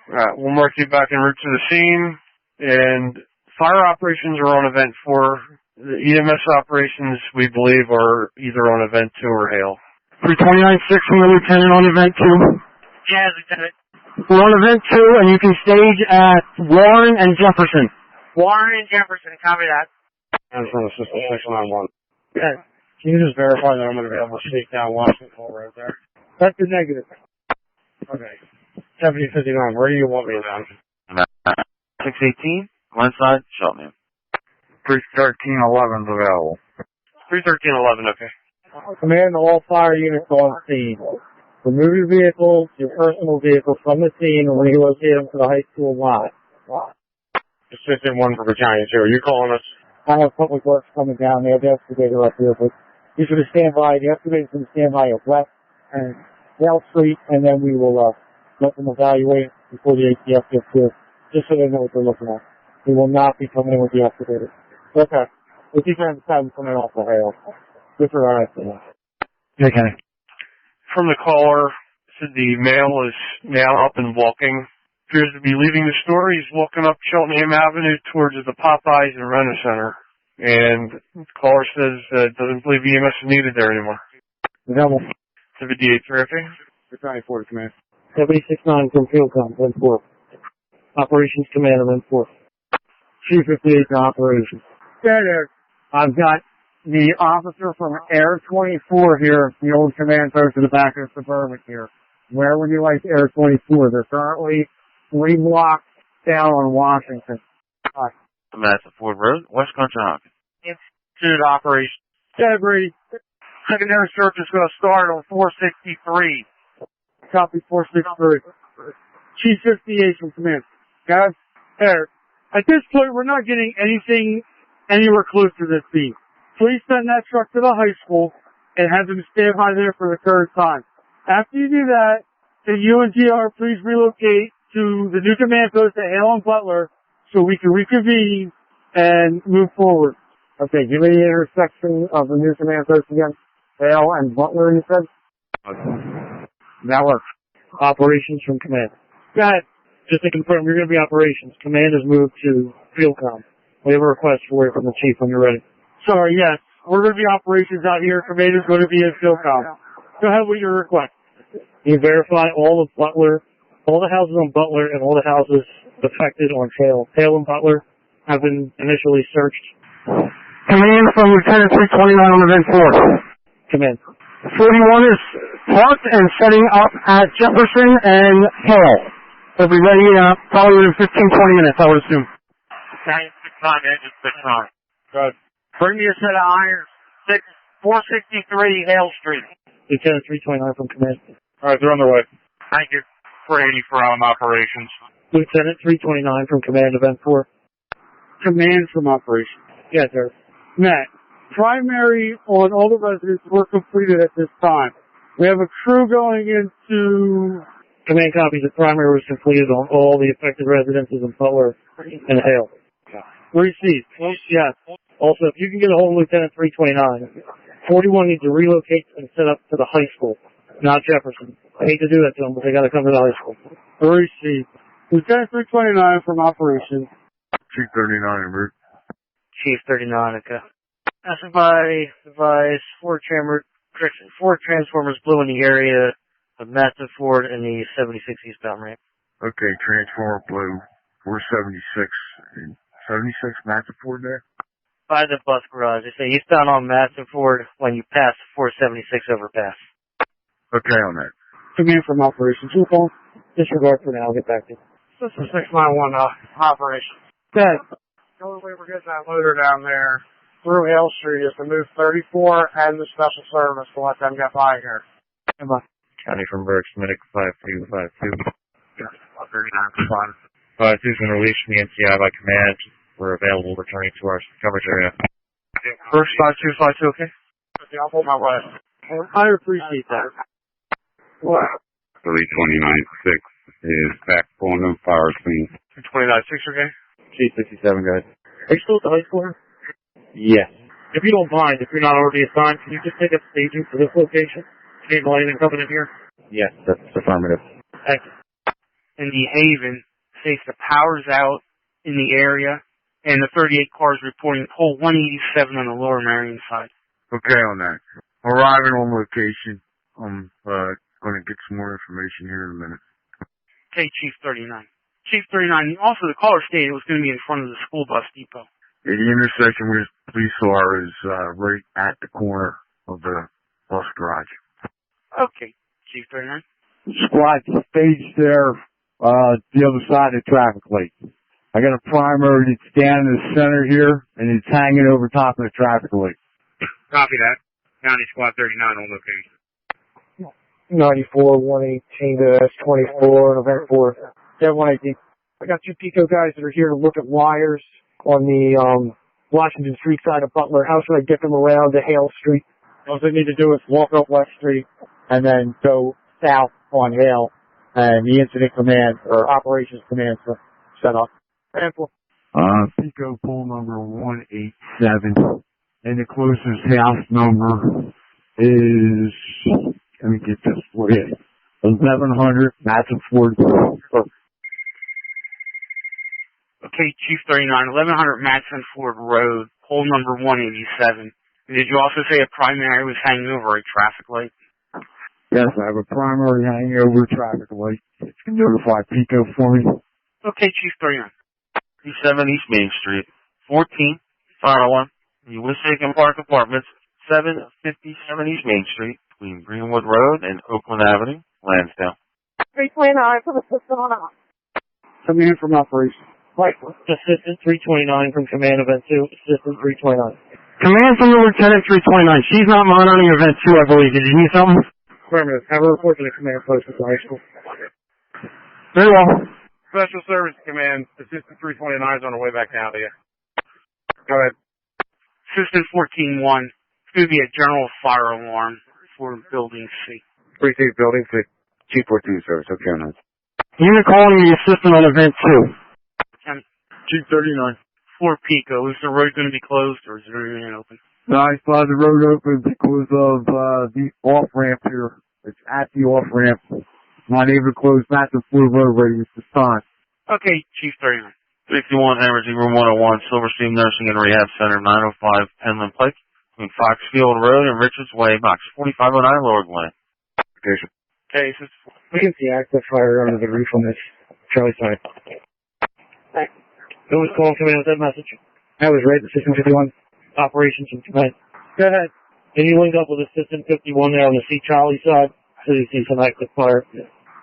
Alright, we'll mark you back en route to the scene, and fire operations are on event 4. The EMS operations, we believe, are either on event 2 or hail. 3296 from the lieutenant on event 2. Yes, Lieutenant. We're on event 2, and you can stage at Warren and Jefferson. Warren and Jefferson, copy that. I'm from Assistant 691. Okay. Can you just verify that I'm going to be able to sneak down Washington right there? That's the negative. Okay. 7059, where do you want me then? 618, Glenside, Cheltenham. 31311's available. 31311, okay. Command all fire units on scene. Remove your vehicles, your personal vehicles from the scene and relocate them to the high school lot. Assistant 1 for Battalion 2. Are you calling us? I have public works coming down. They have the excavator up here, but you should stand by. The excavator's going to stand by at West and Dale Street, and then we will let them evaluate before the ATF gets here, just so they know what they're looking at. We will not be coming in with the excavator. Okay. We'll keep on the side and coming off the hail. Good for our estimate. Okay. From the caller, said the male is now up and walking. Appears to be leaving the store. He's walking up Cheltenham Avenue towards the Popeyes and Rena Center. And the caller says doesn't believe EMS is needed there anymore. Double. 78 traffic. 94 to command. 769 from Field Com, 1-4. Operations Commander, 1-4. Chief 58 to Operations. There. I've got the officer from Air 24 here, the old command post in the back of Suburban here. Where would you like Air 24? They're currently 3 blocks down on Washington. Hi. Massive Ford Road, West Country Hawkins. Institute operation. Yeah, Brady. Secondary search is going to start on 463. Copy 463. Chief 58 from command. Guys, there. At this point, we're not getting anything anywhere close to this scene. Please send that truck to the high school and have them stand by there for the third time. After you do that, can you and GR please relocate to the new command post at Hale and Butler so we can reconvene and move forward. Okay, give me the intersection of the new command post again. Hale and Butler, you said? Okay. That works. Operations from command. Go ahead. Just to confirm, you're going to be operations. Command has moved to field com. We have a request for you from the chief when you're ready. Sorry, yes. We're going to be operations out here. Command is going to be in field com. Go ahead with your request. You verify all of Butler, all the houses on Butler and all the houses affected on Hale. Hale and Butler have been initially searched. Command from Lieutenant 329 on event 4. Command. 41 is parked and setting up at Jefferson and Hale. They'll be ready probably within 15-20 minutes, I would assume. Okay, 6-9, engine 6-9. Good. Bring me a set of irons. 463 Hale Street. Lieutenant 329 from command. Alright, they're on their way. Thank you. 480 from operations. Lieutenant 329 from command, event 4. Command from operations. Yes, sir. Matt, primary on all the residents were completed at this time. We have a crew going into... Command copies the primary was completed on all the affected residences in Butler and Hale. Received. Yes. Also, if you can get a hold of Lieutenant 329, 41 needs to relocate and set up to the high school, not Jefferson. I hate to do that to them, but they got to come to the high school. Received. Lieutenant 329 from operations. Chief 39 en route. Chief 39, okay. Advise 4 transformers blew in the area of Massive Ford and the 76 eastbound ramp. Okay, transformer blue. 476. 76 Massive Ford there? By the bus garage. They say eastbound on Massive Ford when you pass 476 overpass. Okay on that. Command from operations. Who's on? Disregard for now. I'll get back to you. System 691, operations. Okay. The only way we're getting that loader down there through Hale Street is to move 34 and the special service to let them get by here. Goodbye. County from Berks, Medic 5252. 52's been released from the NCI by command. We're available returning to our coverage area. First 5252, okay? I'll hold my right. I appreciate that. What? 329-6 is back pulling them fire scene. 229-6, okay? G67, guys. Are you still at the high school? Yes. If you don't mind, if you're not already assigned, can you just take up staging for this location? Need lighting coming in here? Yes, that's affirmative. Excellent. In the Haven states the power's out in the area, and the 38 cars reporting pole 187 on the Lower Marion side. Okay on that. Arriving on location. I'm going to get some more information here in a minute. Okay, Chief 39. Chief 39, also the caller stated it was going to be in front of the school bus depot. The intersection where the police are is right at the corner of the bus garage. Okay, Chief 39. Squad staged there, the other side of the traffic light. I got a primary that's down in the center here, and it's hanging over top of the traffic light. Copy that. County Squad 39 on location. 94, 118 to S24, November 4th. Yeah, 118. I got two Pico guys that are here to look at wires on the Washington Street side of Butler. How should I get them around to Hale Street? All they need to do is walk up West Street and then go south on Hale, and the incident command or operations command to set up. Pico pole number 187, and the closest house number is, let me get this for you, 1100 Matson Ford. Okay, Chief 39, 1100 Matson Ford Road, pole number 187. Did you also say a primary was hanging over a traffic light? Yes, I have a primary hanging over a traffic light. You can notify Pico for me. Okay, Chief 39. 57 East Main Street, 14, fire alarm. The Wissahickon Park Apartments, 757 East Main Street, between Greenwood Road and Oakland Avenue, Lansdale. 329 for the system on off. Coming in from operations. Right. Assistant 329 from Command Event 2. Assistant 329. Command from the Lieutenant 329. She's not monitoring Event 2, I believe. Did you need something? Affirmative. Have a report to the command post at the high school. Very well. Special Service Command, Assistant 329 is on the way back down to you. Go ahead. Assistant 14-1. It's going to be a general fire alarm for Building C. Precinct Building C. Chief 14 Service. Okay on that. Unit calling the assistant on Event 2. Chief 39. 4 Pico. Is the road going to be closed or is it remaining open? No, I saw the road open because of the off-ramp here. It's at the off-ramp. Not able to close Matson Ford Road radius this time. Okay, Chief 39. 61 Emergency Room 101, Silverstream Nursing and Rehab Center, 905 Penland Pike, between Foxfield Road and Richards Way, box 4509, Lower Glen. Okay, We can see active fire under the roof on this Charlie side. Who was calling coming in with that message? That was right, Assistant 51. Operations and Command. Go ahead. Can you link up with Assistant 51 there on the C Charlie side? So you see some active fire.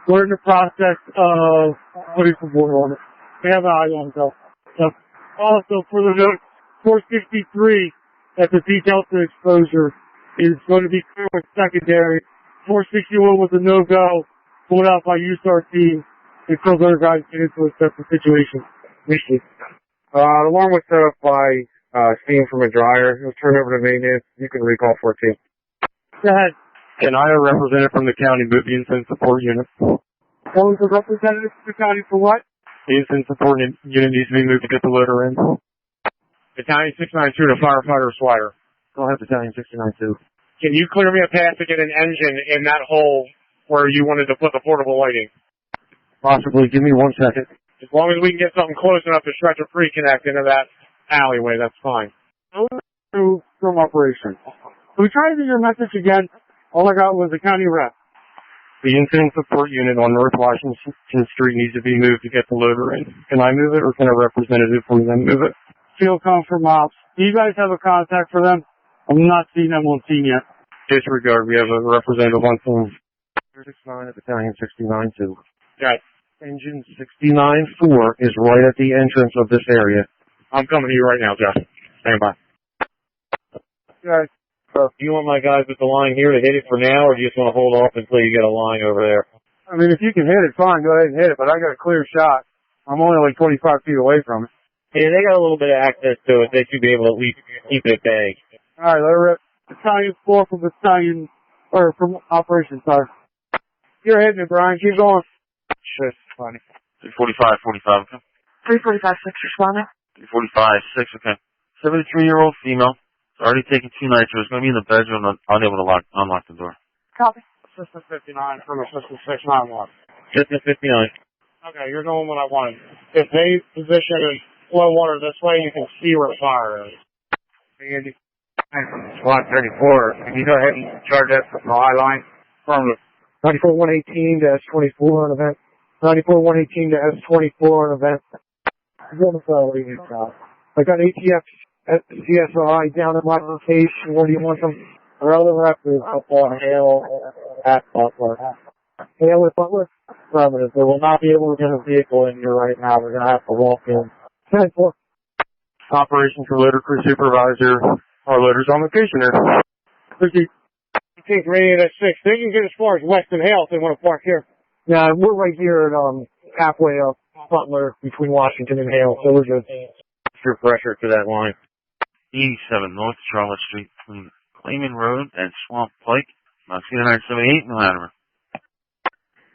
We're in the process of putting some water on it. We have an eye on it though. So, also, for the note, 463, that's a Delta exposure, is going to be clear with secondary. 461 was a no-go, pulled out by USAR team, until other guys get into a separate situation. The alarm was set up by steam from a dryer. It was turned over to maintenance. You can recall 14. Go ahead. Can I have a representative from the county move the incident support unit? What was the representative from the county for what? The incident support unit needs to be moved to get the loader in. Battalion 692 to firefighter Swider. Go ahead, Battalion 692. Can you clear me a path to get an engine in that hole where you wanted to put the portable lighting? Possibly. Give me 1 second. As long as we can get something close enough to stretch a pre-connect into that alleyway, that's fine. From operation. We tried to get your message again. All I got was the county rep. The incident support unit on North Washington Street needs to be moved to get the loader in. Can I move it or can a representative from them move it? Field come from ops. Do you guys have a contact for them? I'm not seeing them on scene yet. Disregard. We have a representative on phone. 69 at Battalion 69-2. Got Engine 69-4 is right at the entrance of this area. I'm coming to you right now, Jeff. Stand by. Guys. Do you want my guys with the line here to hit it for now, or do you just want to hold off until you get a line over there? I mean, if you can hit it, fine, go ahead and hit it, but I got a clear shot. I'm only like 25 feet away from it. Yeah, they got a little bit of access to it. They should be able to at least keep it at bay. Alright, let it Battalion 4 from Battalion, or from Operations, sorry. You're hitting it, Brian. Keep going. Shit, funny. 345, 45, okay. 345, 6 responding. 345, 6, okay. 73-year-old female. It's already taken 2 nitros. Going to be in the bedroom, unable to unlock the door. Copy. Assistant 59 from Assistant 691. Assistant 59. Okay, you're doing what I wanted. If they position flow water this way, you can see where the fire is. Andy. Squad 34. Can you go ahead and charge that from the high line? Affirmative. 94-118 to S24 on event. 94-118 to S24 on event. I got ATF CSI down at my location. Where do you want them? Relevant records up on Hale at Butler. Hale at Butler? Affirmative. They will not be able to get a vehicle in here right now. We're going to have to walk in. 10-4. Operations for loader crew supervisor. Our loader's on location there. 15th radio at 6. They can get as far as Weston Hale if they want to park here. Yeah, we're right here at halfway up Butler between Washington and Hale, so we're good. True pressure to that line. 87 North Charlotte Street between Clayman Road and Swamp Pike. Montana 978, New Hanover.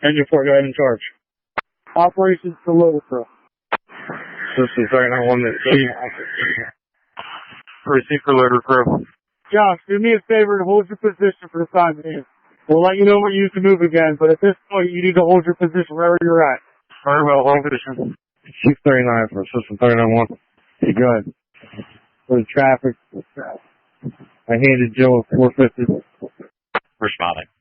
Engine 4, go ahead and charge. Operations for loader crew. Assistant 39 to see. Proceed for loader crew. Josh, do me a favor and hold your position for the time being. We'll let you know when you can move again, but at this point, you need to hold your position wherever you're at. Very well, hold position. Chief 39 for Assistant 39-1. Hey, go ahead. For the traffic, I handed Joe a 450. Responding.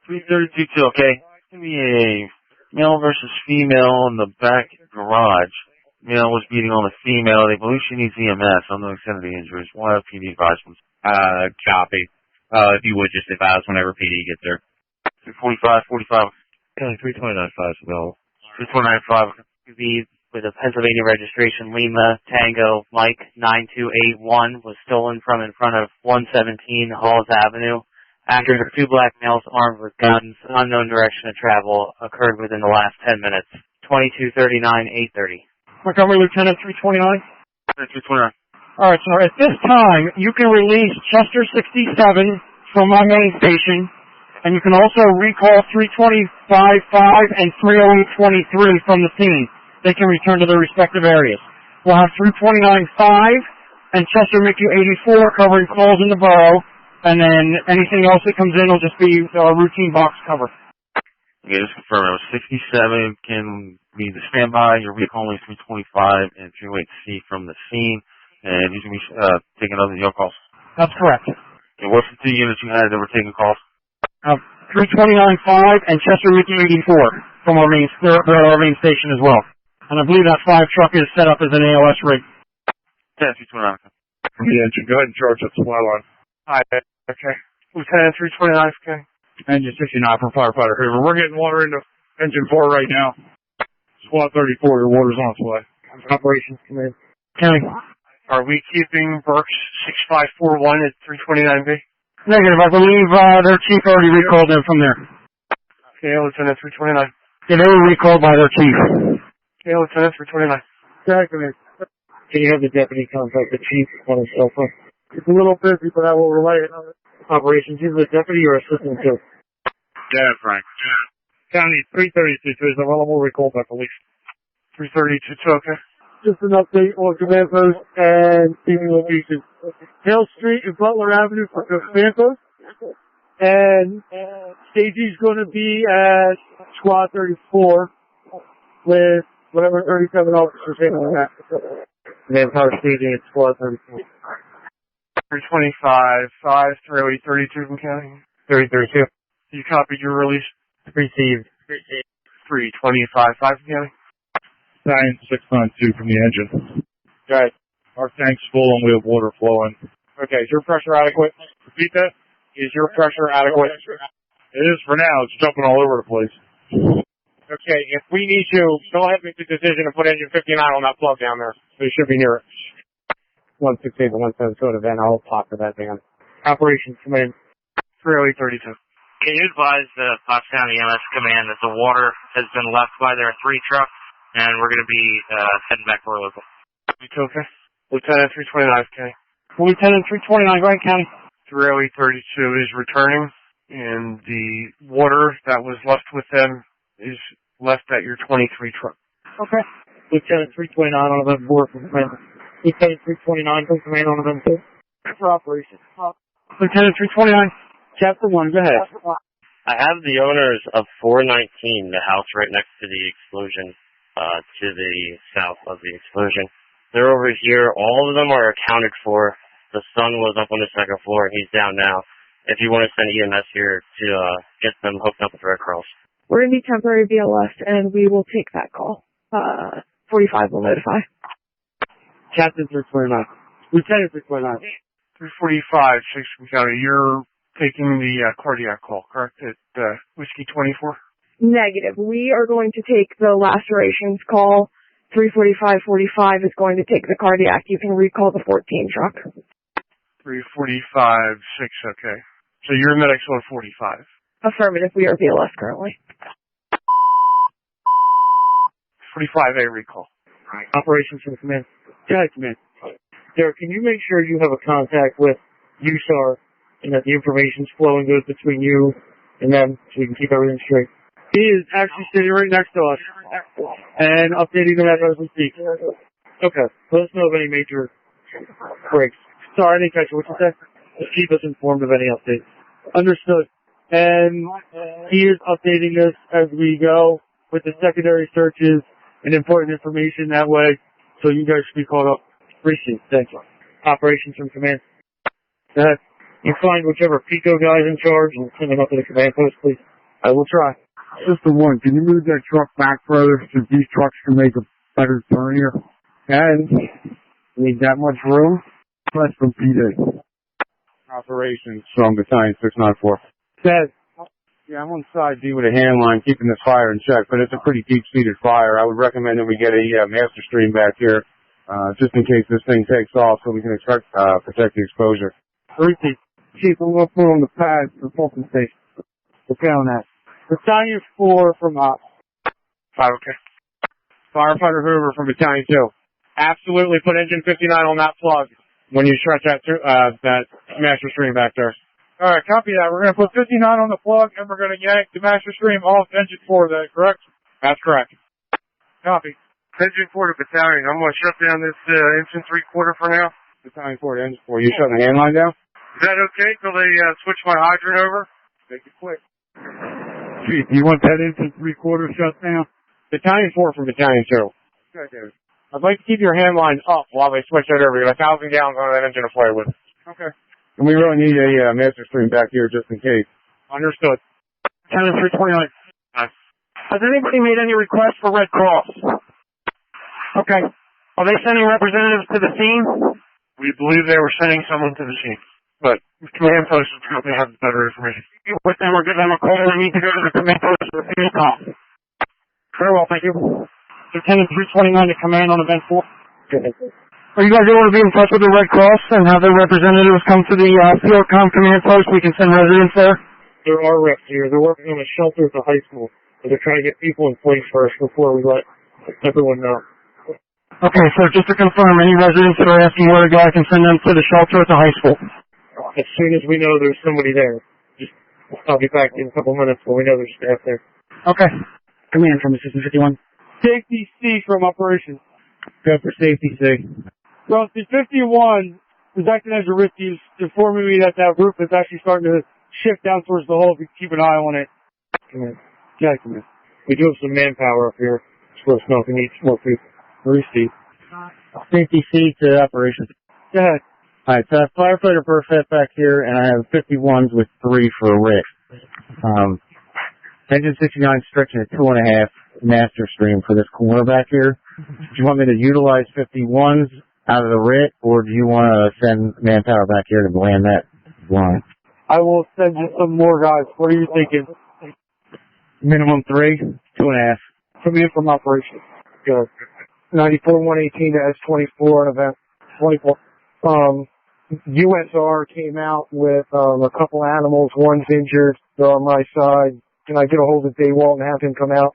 332, okay. It's going to be a male versus female in the back garage. Male was beating on the female. They believe she needs EMS. I'm not extended the injuries. Why have PD advisements? Copy. If you would just advise whenever PD gets there. 345, 45. Okay, 329.5 is available. 329.5. Be with a Pennsylvania registration, Lima Tango Mike 9281 was stolen from in front of 117 Halls Avenue. After 2 black males armed with guns, unknown direction of travel occurred within the last 10 minutes. 2239-830. Montgomery Lieutenant 329. 329. All right, so at this time, you can release Chester 67 from my main station, and you can also recall 325-5 and 308-23 from the scene. They can return to their respective areas. We'll have 329-5 and Chester MICU 84 covering calls in the borough, and then anything else that comes in will just be routine box cover. Okay, just confirm. It was 67. Can be the standby. Your recall only 325 and 308C from the scene. And you can be taking other your calls. That's correct. Okay, what's the 2 units you had that were taking calls? 329-5 and Chester MICU 84 from our main station as well. And I believe that 5 truck is set up as an AOS rig. 10, 329. Yeah, go ahead and charge that supply line. Hi, okay. Lieutenant 329, okay. Engine 69 from Firefighter Hoover. We're getting water into engine 4 right now. Squad 34, your water's on its way. Operations command. County. Are we keeping Burks 6541 at 329B? Negative. I believe their chief already recalled them from there. Okay, Lieutenant 329. Yeah, they were recalled by their chief. Okay, Lieutenant 329. Can you have the deputy contact the chief on his cell phone? It's a little busy, but I will relay it. Operations, either the deputy or assistant too. Yeah, Frank. County 332 is available, recalled by police. 332, okay. Just an update on command post and TV location. Hale Street and Butler Avenue for command post. And Stagey's going to be at Squad 34 with whatever 37 officers handling that. Manpower staging at Squad 34. 325, 5, 308, 32 from county. 332. You copied your release? Received. 325, 5 from county. 9692 from the engine. Right. Our tank's full and we have water flowing. Okay, is your pressure adequate? Repeat that. Is your pressure adequate? It is for now. It's jumping all over the place. Okay, if we need you, go ahead and make the decision and put engine 59 on that plug down there. They should be near it. 168 to 172 event. I'll talk to that van. Operations Command. 30832. Can you advise the Pottstown EMS Command that the water has been left by their 3 trucks and we're going to be heading back to our local. Okay. Lieutenant 329, County. Lieutenant 329, Grant County. 30832 is returning, and the water that was left with them is left at your 23 truck. Okay. Lieutenant 329 on event 4 from command. Lieutenant 329 from command on event 2. For operation. Lieutenant 329. Chapter 1, go ahead. I have the owners of 419, the house right next to the explosion, to the south of the explosion. They're over here. All of them are accounted for. The son was up on the second floor, and he's down now. If you want to send EMS here to get them hooked up with Red Cross. We're going to be temporary BLS, and we will take that call. 45 will notify. Captain 329. Lieutenant 329. 345, 6 County. You're taking the cardiac call, correct? At Whiskey 24? Negative. We are going to take the lacerations call. 345-45 is going to take the cardiac. You can recall the 14 truck. 345, 6, okay. So you're medics on 45. Affirmative. We are BLS currently. 45A recall. Right. Operations from command. Go ahead, command. Derek, can you make sure you have a contact with USAR and that the information's flowing good between you and them so we can keep everything straight? He is actually sitting right next to us and updating them as we speak. Okay. Let us know of any major breaks. Sorry, I didn't catch you. What you said? Just keep us informed of any updates. Understood. And he is updating us as we go with the secondary searches and important information that way, so you guys should be caught up. Appreciate it. Thank you. Operations from command. Go ahead. You find whichever PICO guy is in charge and send him up to the command post, please. I will try. System 1, can you move that truck back further so these trucks can make a better turn here? And need that much room? Press from PD. Operations from Battalion 694. Says. Yeah, I'm on side D with a hand line keeping this fire in check, but it's a pretty deep-seated fire. I would recommend that we get a master stream back here, just in case this thing takes off so we can protect the exposure. Repeat. Chief, I'm going to put on the pad for pumping station. Okay on that. Battalion 4 from Ops. 5, okay. Firefighter Hoover from Battalion 2. Absolutely put engine 59 on that plug when you stretch that master stream back there. Alright, copy that. We're going to put 59 on the plug and we're going to yank the master stream off engine 4, is that correct? That's correct. Copy. Engine 4 to Battalion. I'm going to shut down this engine 3/4 for now. Battalion 4 to engine 4. You shutting the hand line down? Is that okay till they switch my hydrant over? Make it quick. Chief, you want that engine 3/4 shut down? Battalion 4 from Battalion 2. Okay, David. I'd like to keep your hand line up while they switch that over. You got 1,000 gallons on that engine to play with. Okay. And we really need a master stream back here just in case. Understood. Battalion 329. Has anybody made any requests for Red Cross? Okay. Are they sending representatives to the scene? We believe they were sending someone to the scene, but the command post will probably have better information. With them or give them a call. We need to go to the command post for a call. Very well, thank you. Lieutenant 329 to command on event 4. Are you guys able to be in touch with the Red Cross and have their representatives come to the Fireground command post? We can send residents there. There are reps here. They're working on a shelter at the high school. They're trying to get people in place first before we let everyone know. Okay, so just to confirm, any residents that are asking where to go, I can send them to the shelter at the high school. As soon as we know there's somebody there. I'll get back in a couple minutes when we know there's staff there. Okay. Command from Assistant 51. Safety C from operations. Go for safety C. Well, the 51 is acting as a risk. He's informing me that roof is actually starting to shift down towards the hole. If you keep an eye on it. Come in. Yeah, come in. We do have some manpower up here. Supposed to know if we need more people. Receipt. Safety C to operations. Go ahead. Alright, so I have firefighter perfect back here, and I have 51s with 3 for Rick. Engine 69 stretching at 2.5 master stream for this corner back here. Do you want me to utilize 51s out of the RIT, or do you want to send manpower back here to land that line? I will send you some more guys. What are you thinking? Minimum 3, 2.5. Coming in from operations. Good. 94-118 to S24 on event 24. USR came out with a couple animals. One's injured. They're on my side. Can I get a hold of Daywalt and have him come out?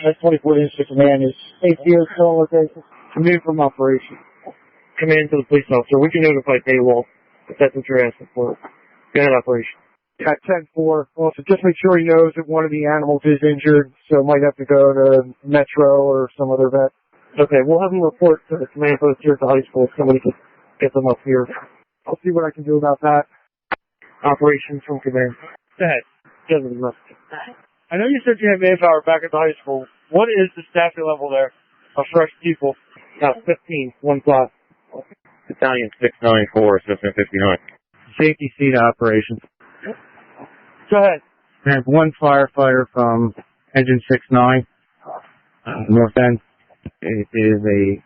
That's 24 inch to command is ATO still on location. Command from operation. Command to the police officer. We can notify paywall if that's what you're asking for. Go ahead, operation. Got 10-4. Also, just make sure he knows that one of the animals is injured, so might have to go to Metro or some other vet. Okay, we'll have him report to the command post here at the high school. Somebody can get them up here. I'll see what I can do about that. Operations from command. Go ahead. I know you said you had manpower back at the high school. What is the staffing level there of fresh people? 15, 1 class. Battalion 694, Assistant 59. Safety seat operations. Go ahead. We have 1 firefighter from engine 69, north end. It is a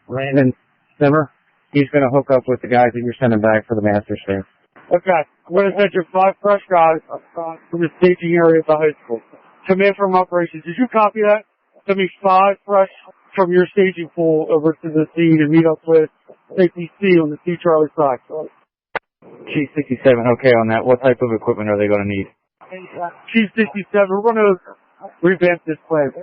Brandon Simmer. He's going to hook up with the guys that you're sending back for the master stand. Okay. I'm going to send you 5 fresh guys from the staging area of the high school. Command from operations. Did you copy that? Send me 5 fresh from your staging pool over to the scene and meet up with Safety C on the C Charlie side. Chief 67, okay on that. What type of equipment are they going to need? Chief 67, we're going to revamp this plan.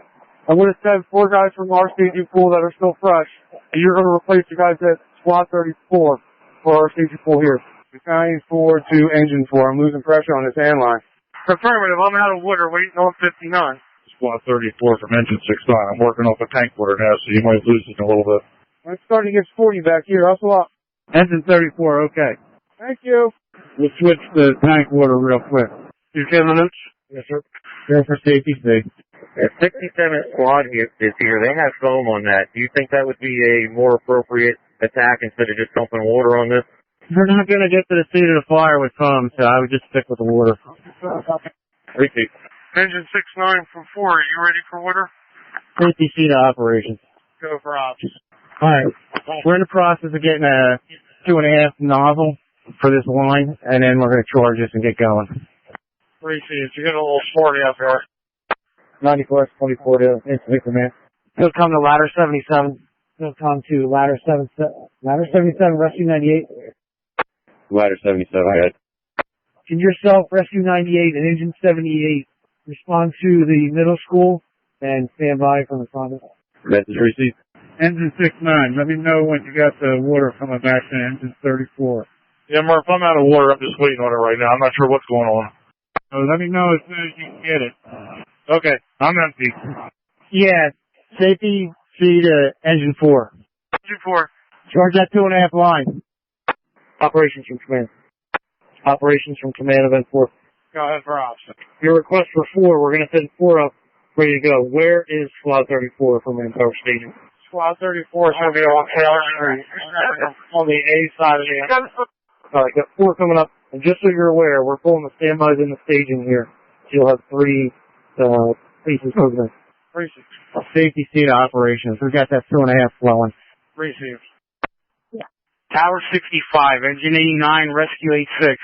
I'm going to send 4 guys from our staging pool that are still fresh, and you're going to replace the guys at Squad 34 for our staging pool here. Battalion 4 to Engine 4. I'm losing pressure on this hand line. Affirmative. I'm out of water waiting on 59. Squad 34 from engine 69. I'm working off a tank water now, so you might lose it a little bit. I'm starting to get 40 back here. Hustle up. Engine 34, okay. Thank you. We'll switch the tank water real quick. You get the notes? Yes, sir. There for safety sake. 67 squad is here. They have foam on that. Do you think that would be a more appropriate attack instead of just dumping water on this? We're not going to get to the seat of the fire with foam, so I would just stick with the water. Repeat. Engine 69 from 4. Are you ready for water? Safety seat operations. Go for ops. Alright. We're in the process of getting a 2.5 nozzle for this line, and then we're going to charge this and get going. Repeat. You're getting a little sporty up here. 90 plus 24 to instantly command. He'll come to ladder 77. He'll come to ladder 77, rescue 98. Ladder 77, ahead. Can yourself, rescue 98 and engine 78, respond to the middle school and stand by from the front? Message received. Engine 69, let me know when you got the water coming back to engine 34. Yeah, Murph, I'm out of water. I'm just waiting on it right now. I'm not sure what's going on. So let me know as soon as you can get it. Okay, I'm empty. Yeah, safety C to engine 4. Engine 4. Charge that 2.5 line. Operations from command. Operations from command event 4. Go ahead for ops. Your request for 4, we're going to send 4 up, ready to go. Where is Squad 34 from Manpower Stadium? Squad 34 is going to be on Taylor Street. On the A side of the Alright, got 4 coming up. And just so you're aware, we're pulling the standbys in the staging here. So you'll have 3 pieces moving. Receive. Safety seat operations. We got that 2.5 flowing. Receive. Tower 65, engine 89, rescue 86,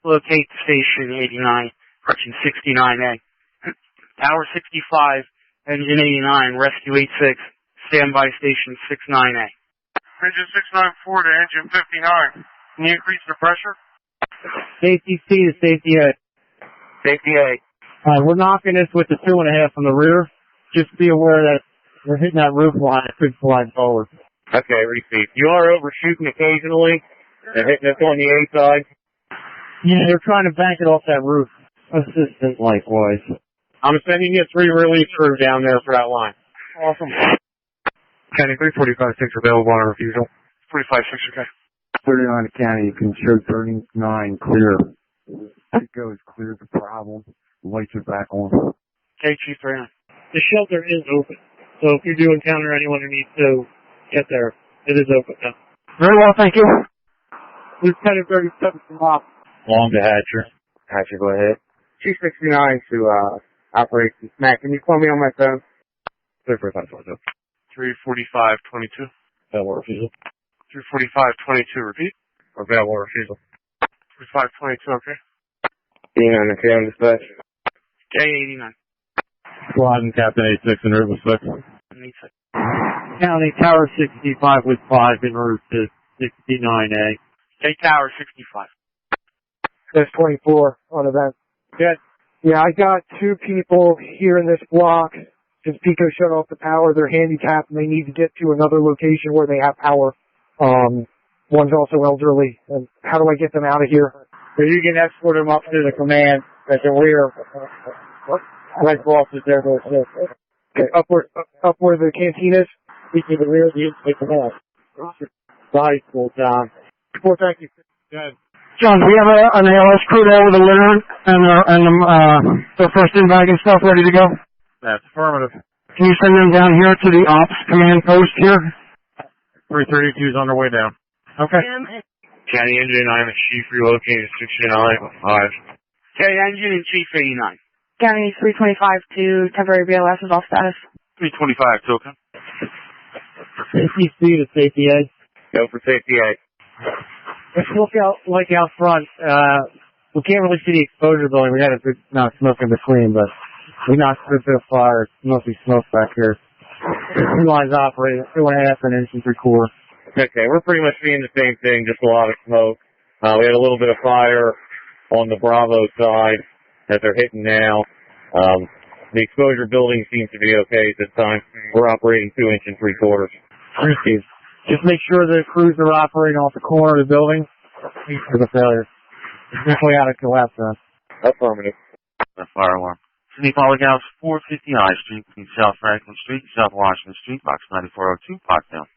relocate to station 89, correction 69A. Tower 65, engine 89, rescue 86, standby station 69A. Engine 694 to engine 59. Can you increase the pressure? Safety C to safety A. Safety A. Alright, we're knocking this with the 2.5 from the rear. Just be aware that we're hitting that roof line. It could slide forward. Okay, receive. You are overshooting occasionally and hitting us on the A side. Yeah, they're trying to bank it off that roof. Assistant likewise. I'm sending you 3 relief crew down there for that line. Awesome. County 345-6 available on a refusal. 45-6, okay. 39 County, you can show 39 clear. It goes clear the problem. The lights are back on. Okay, Chief 39. The shelter is open. So if you do encounter anyone who needs to get there, it is open now. Very well, thank you. Lieutenant 37 from Hop. Long to Hatcher. Hatcher, go ahead. Chief 69 to Operations Mac. Can you call me on my phone? 345-22. 345-22. Available refusal. 345-22, repeat. Available refusal. 345-22, okay. 89 okay on dispatch. K89. Squad and Captain 86 in route with 6. County Tower 65 with 5 en route to 69A. K Tower 65. There's 24 on event. Good. Yeah, I got 2 people here in this block. Since Pico shut off the power, they're handicapped and they need to get to another location where they have power. One's also elderly. And how do I get them out of here? So you can escort them up to the command at the rear. Red Cross is there. Okay, up where the canteen is? We to the rear of the command. Body full down. Well, thank you. Good. John, do we have an ALS crew there with a litter and the first in bag and stuff ready to go? That's affirmative. Can you send them down here to the ops command post here? 332 is on their way down. Okay. County Engine, I'm a chief relocated 69-5. County Engine and Chief 89. County 325 to temporary BLS is off status. 325, token. Safety C to safety A. Go for safety A. Let's look out front. We can't really see the exposure building. We got a good amount of smoke in between, but we knocked through a bit of fire. It's mostly smoke back here. 2 lines operating, 2.5 and 1 3/4. Okay, we're pretty much seeing the same thing, just a lot of smoke. We had a little bit of fire on the Bravo side that they're hitting now. The exposure building seems to be okay at this time. We're operating 2 3/4. Just make sure the crews are operating off the corner of the building. For the failure. It's definitely out of collapse now. Affirmative. That fire alarm. City Public House, 450 High Street, between South Franklin Street and South Washington Street, box 9402, Pottstown.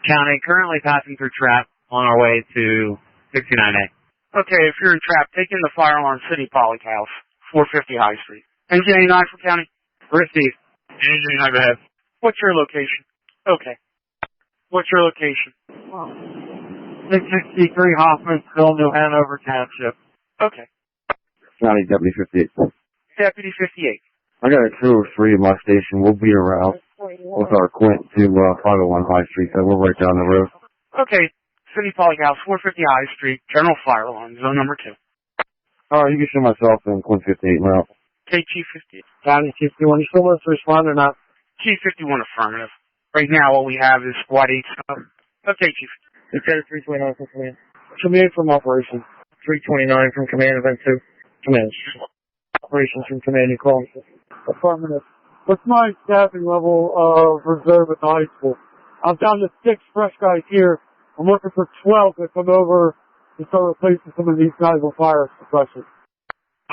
County, currently passing through trap on our way to 69A. Okay, if you're in trap, take in the fire alarm City Public House, 450 High Street. Engine 89 for County? Receive. Engine 89 ahead. What's your location? Okay. What's your location? 663 Hoffmansville, New Hanover Township. Okay. County Deputy 58. Deputy 58. I got a crew of 3 in my station. We'll be around with our Quint to 501 High Street, so we're right down the road. Okay. City Public House, 450 High Street, General Fire Alarm, zone number 2. Alright, you can show myself in Quint 58 now. Okay, Chief 58. County 51, you still want to respond or not? Chief 51 affirmative. Right now, all we have is Squad 8 stuff. Okay, Chief. Lieutenant 329 from command. Command from operation. 329 from command, event 2. Command. Operations from command, you call. Affirmative. What's my staffing level of reserve at the high school? I'm down to 6 fresh guys here. I'm looking for 12 to come over and start replacing some of these guys with fire suppression.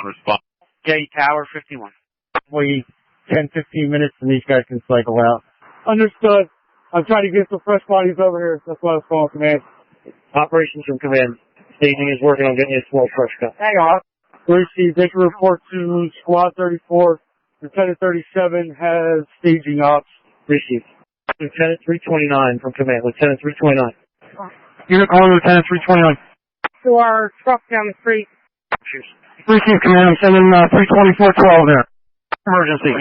Respond. J Tower 51. Wait 10, 15 minutes and these guys can cycle out. Understood. I'm trying to get some fresh bodies over here. That's why I was calling command. Operations from command. Staging is working on getting you a 12 fresh guys. Hang on. Receive. They can report to Squad 34. Lieutenant 37 has staging ops. Received. Lieutenant 329 from command. Lieutenant 329. Unit calling Lieutenant 329. To our truck down the street. Receive command, I'm sending 32412 there. Emergency.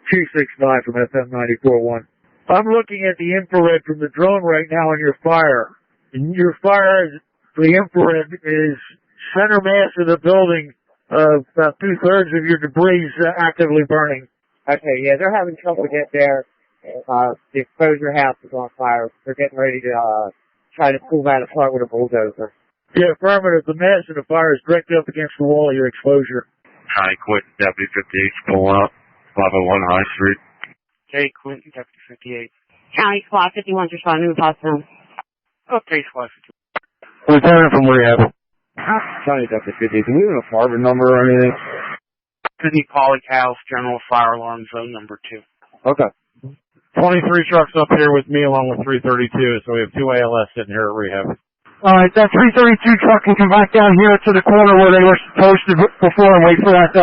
269 from FM 94.1. I'm looking at the infrared from the drone right now on your fire. And your fire, the infrared is center mass of the building. About 2/3 of your debris is actively burning. Okay, yeah, they're having trouble getting there. The exposure house is on fire. They're getting ready to try to pull that apart with a bulldozer. Yeah, affirmative. The mass of the fire is directly up against the wall of your exposure. County Quint Deputy 58 pulling up 501 High Street. J Quinton, Deputy 58. County Squad 51's responding to Pottstown. Okay, Squad 51. Lieutenant from rehab. County Deputy 58. Do we have an apartment number or anything? City Public House, General Fire Alarm, zone number 2. Okay. 23 trucks up here with me along with 332, so we have 2 ALS sitting here at rehab. Alright, that 332 truck can come back down here to the corner where they were posted before and wait for that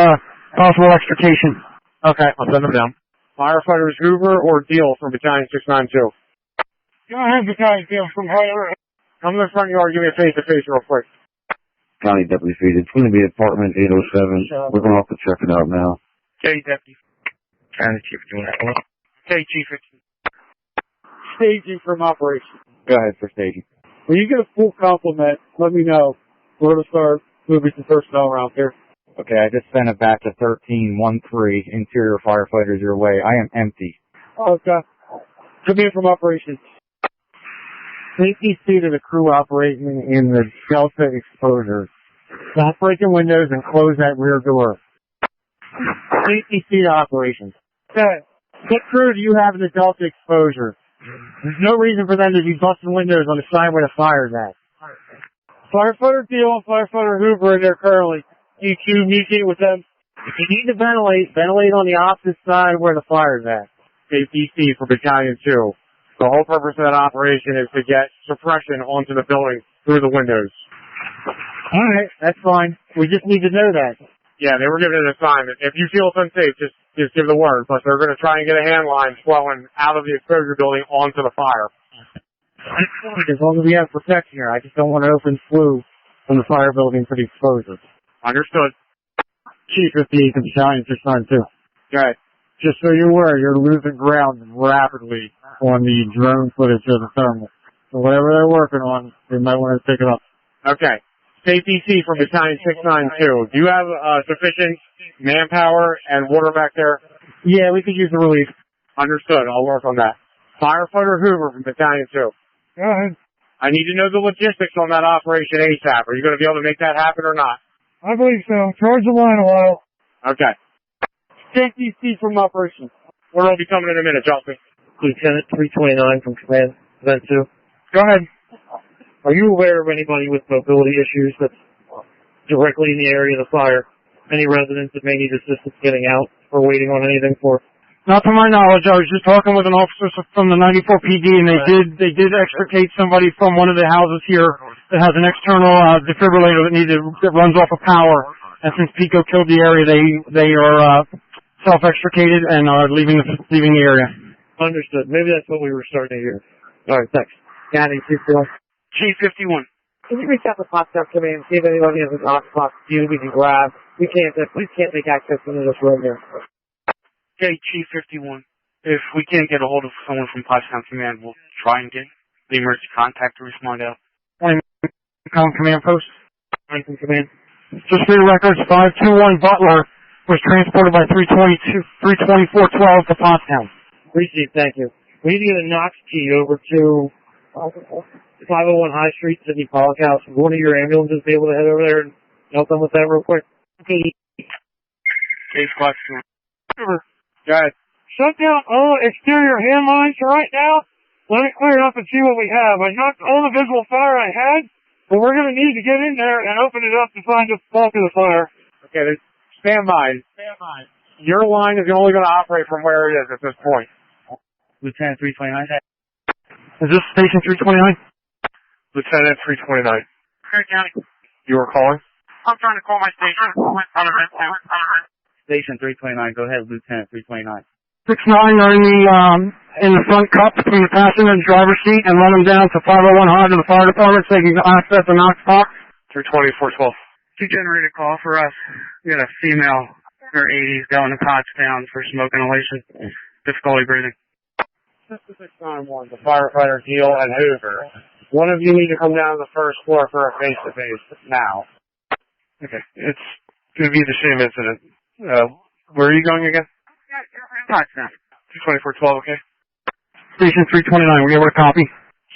possible extrication. Okay, I'll send them down. Firefighters Hoover or Deal from Battalion 692. Go ahead, Battalion Deal from Higher. I'm in the front yard. Give me a face-to-face real quick. County Deputy 58. It's going to be apartment 807. We're going to have to check it out now. J Deputy. County Chief, doing that one. J Chief 15. Staging from operation. Go ahead for staging. When you get a full complement, let me know. We're going to start moving some personnel around here. Okay, I just sent it back to 1313 interior firefighters your way. I am empty. Okay. Come in from operations. Safety C to the crew operating in the Delta exposure. Stop breaking windows and close that rear door. Safety seat operations. Okay. What crew do you have in the Delta exposure? There's no reason for them to be busting windows on the side where the fire's at. Firefighter Deal and Firefighter Hoover are there currently. Can you communicate with them? If you need to ventilate on the opposite side where the fire's at. Safety C for Battalion 2. The whole purpose of that operation is to get suppression onto the building through the windows. Alright, that's fine. We just need to know that. Yeah, they were given an assignment. If you feel it's unsafe, just give the word. But they're going to try and get a hand line flowing out of the exposure building onto the fire. As long as we have protection here, I just don't want to open flue from the fire building for the exposure. Understood. Chief of the Battalion 692. Okay. Just so you're aware, you're losing ground rapidly on the drone footage of the thermal. So whatever they're working on, they might want to pick it up. Okay. Safety C from Battalion 692. Do you have sufficient manpower and water back there? Yeah, we could use the relief. Understood. I'll work on that. Firefighter Hoover from Battalion 2. Go ahead. I need to know the logistics on that operation ASAP. Are you going to be able to make that happen or not? I believe so. Charge the line a while. Okay. Safety C from operations. Word will be coming in a minute, Johnson. Lieutenant 329 from Command Event 2. Go ahead. Are you aware of anybody with mobility issues that's directly in the area of the fire? Any residents that may need assistance getting out or waiting on anything for? Not to my knowledge. I was just talking with an officer from the 94 PD, and they did extricate somebody from one of the houses here that has an external defibrillator that runs off of power. And since Pico killed the area, they are self-extricated and are leaving the area. Understood. Maybe that's what we were starting to hear. All right, thanks. County 251. Chief 51. Can you reach out to Pottstown Command and see if anybody has an Oxbox view we can grab? We can't make access into this room here. Okay, Chief 51. If we can't get a hold of someone from Pottstown Command, we'll try and get the emergency contact to respond out. Command post. Command. Just for the records, 521 Butler was transported by 32412 to Pottstown. Appreciate it, thank you. We need to get a Knox key over to 501 High Street, Sydney Pollock House. Would one of your ambulances be able to head over there and help them with that real quick? Okay, Squad 2. Go ahead. Shut down all exterior hand lines for right now. Let it clear up and see what we have. I knocked all the visual fire I had, but we're going to need to get in there and open it up to find the bulk of the fire. Okay, stand by. Your line is only going to operate from where it is at this point. Lieutenant 329. Is this Station 329? Lieutenant 329. Craig County. You were calling? I'm trying to call my station. Station 329. Go ahead, Lieutenant 329. 69 are in the front cup between the passenger and driver's seat, and run them down to 501 high to the fire department so they can access the Knox box. 320-412. Two generated call for us. We got a female in her 80s going to Pottstown for smoke inhalation, difficulty breathing. 691, the firefighter Deal and Hoover. One of you need to come down to the first floor for a face-to-face now. Okay, it's going to be the same incident. Where are you going again? Pottstown. 224-12, okay? Station 329, were you able to copy?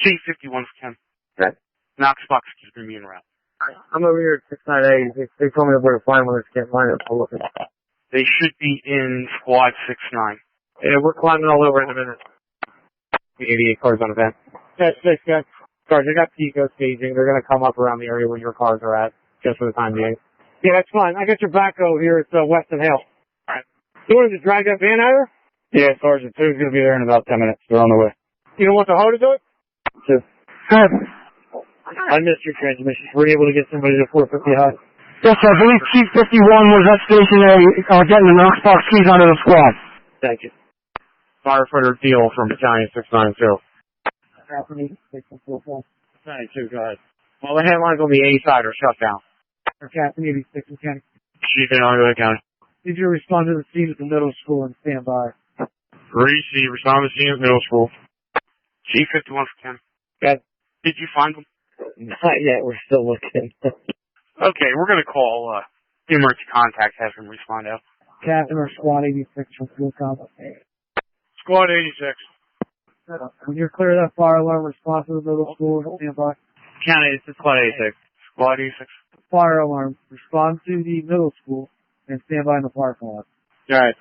Chief 51 for 10. Okay. Knox box is going to be en route. I'm over here at 698. They told me where to find one. I can't find it. I'll look it up. They should be in Squad 69. Yeah, we're climbing all over in a minute. 88 cars on a van. Okay, 6 guys. Cars, they got Pico staging. They're going to come up around the area where your cars are at, just for the time being. Yeah, that's fine. I got your backhoe here at Weston Hill. Alright. You wanted to drag that van out here? Yeah, Sergeant 2's going to be there in about 10 minutes. They're on the way. You don't want the hoe to do it? 2. Good. I missed your transmission. Were you able to get somebody to 450 high? Yes, sir. I believe Chief 51 was at Station A, getting the Knox box keys out of the squad. Thank you. Firefighter Deal from Battalion 692. 92, go ahead. Well, the headlines on the A side are shut down. Captain 86 County. Chief in Onondaga County. Did you respond to the scene at the middle school and stand by? Receive, respond to scene at middle school. Chief 51 for 10. Okay. Did you find them? Not yet, we're still looking. Okay, we're going to call the emergency contact, have him respond out. Captain or Squad 86 from Fuel Combat. Squad 86. When you're clear of that fire alarm, response to the middle school, stand by. County, it's Squad 86. Squad 86. fire alarm. Respond to the middle school and stand by in the parking lot. Alright.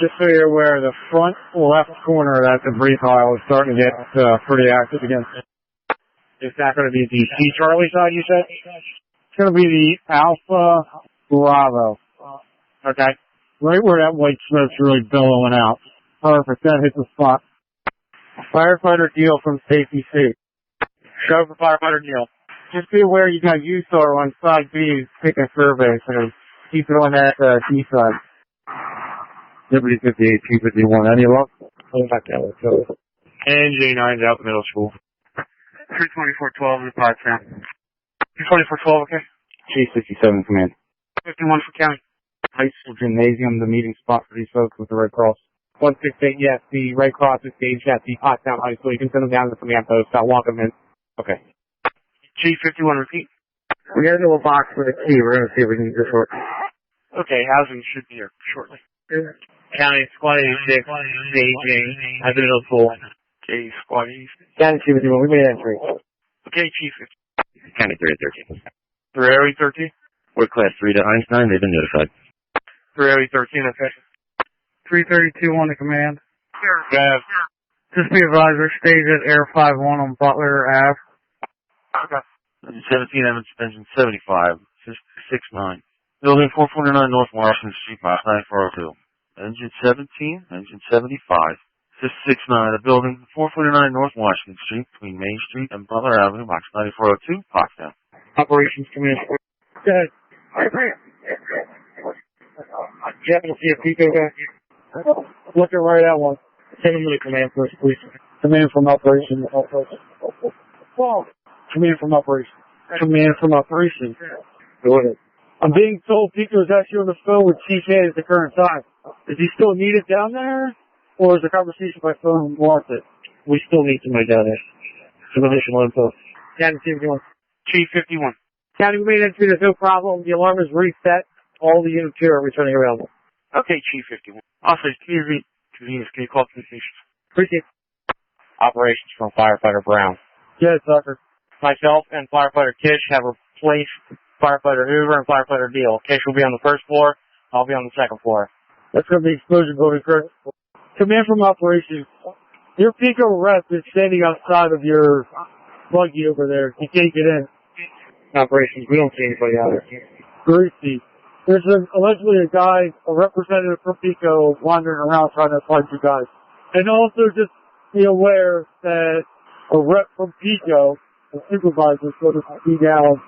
Just so you're aware, the front left corner of that debris pile is starting to get pretty active again. Is that going to be the C Charlie side, you said? It's going to be the Alpha Bravo. Okay. Right where that white smoke's really billowing out. Perfect. That hits the spot. Firefighter deal from Safety C. Show for firefighter deal. Just be aware you got USAR on side B taking a survey, so keep it on that D side. Liberty 58, P51. Any luck? Oh, back that way. And J9's out middle school. 32412 in Pottstown. 32412, okay? G67 command. 51 for county. High school gymnasium, the meeting spot for these folks with the Red Cross. 168, yes, the Red Cross is staged at the Pottstown High School. You can send them down to the command post. I'll walk them in. Okay. G51, repeat. We got into a box with a key. We're going to see if we can get this work. Okay, housing should be here shortly. County Squad 86, staging at the middle school. Okay, Squad 86. County 251, we made entry. Okay, Chief. County 313. 313. We're class 3 to Einstein. They've been notified. 313, okay. 332 on the command. Gav. Just be advised, we're staged at Air 51 on Butler Ave. Okay. 17, Evans, engine 75, 69. Building 449 North Washington Street, box 9402. Engine 17, engine 75, 69. The building 449 North Washington Street, between Main Street and Butler Avenue, box 9402, Pottstown. Operations command. Go ahead. Jeff, you'll see a Pico back. Looking right at one. Send him to the command first, please. Command from operations. Command from operations. Command from operations. Go ahead. I'm being told Pico's actually on the phone with Chief A at the current time. Is he still needed down there? Or is the conversation by phone warranted? We still need somebody down there. Some additional info. County 51. Chief 51. County, we made entry. There's no problem. The alarm is reset. All the units here are returning available. Okay, Chief 51. Also, can you call communications? Appreciate it. Operations from Firefighter Brown. Yeah, Tucker. Myself and Firefighter Kish have replaced Firefighter Hoover and Firefighter Deal. Kish will be on the first floor. I'll be on the second floor. That's going to be explosion building, correct? Command from operations. Your Pico rep is standing outside of your buggy over there. You can't get in. Operations, we don't see anybody out there. Greasy. There's allegedly a guy, a representative from Pico, wandering around trying to find you guys. And also just be aware that a rep from Pico, a supervisor, is going to be down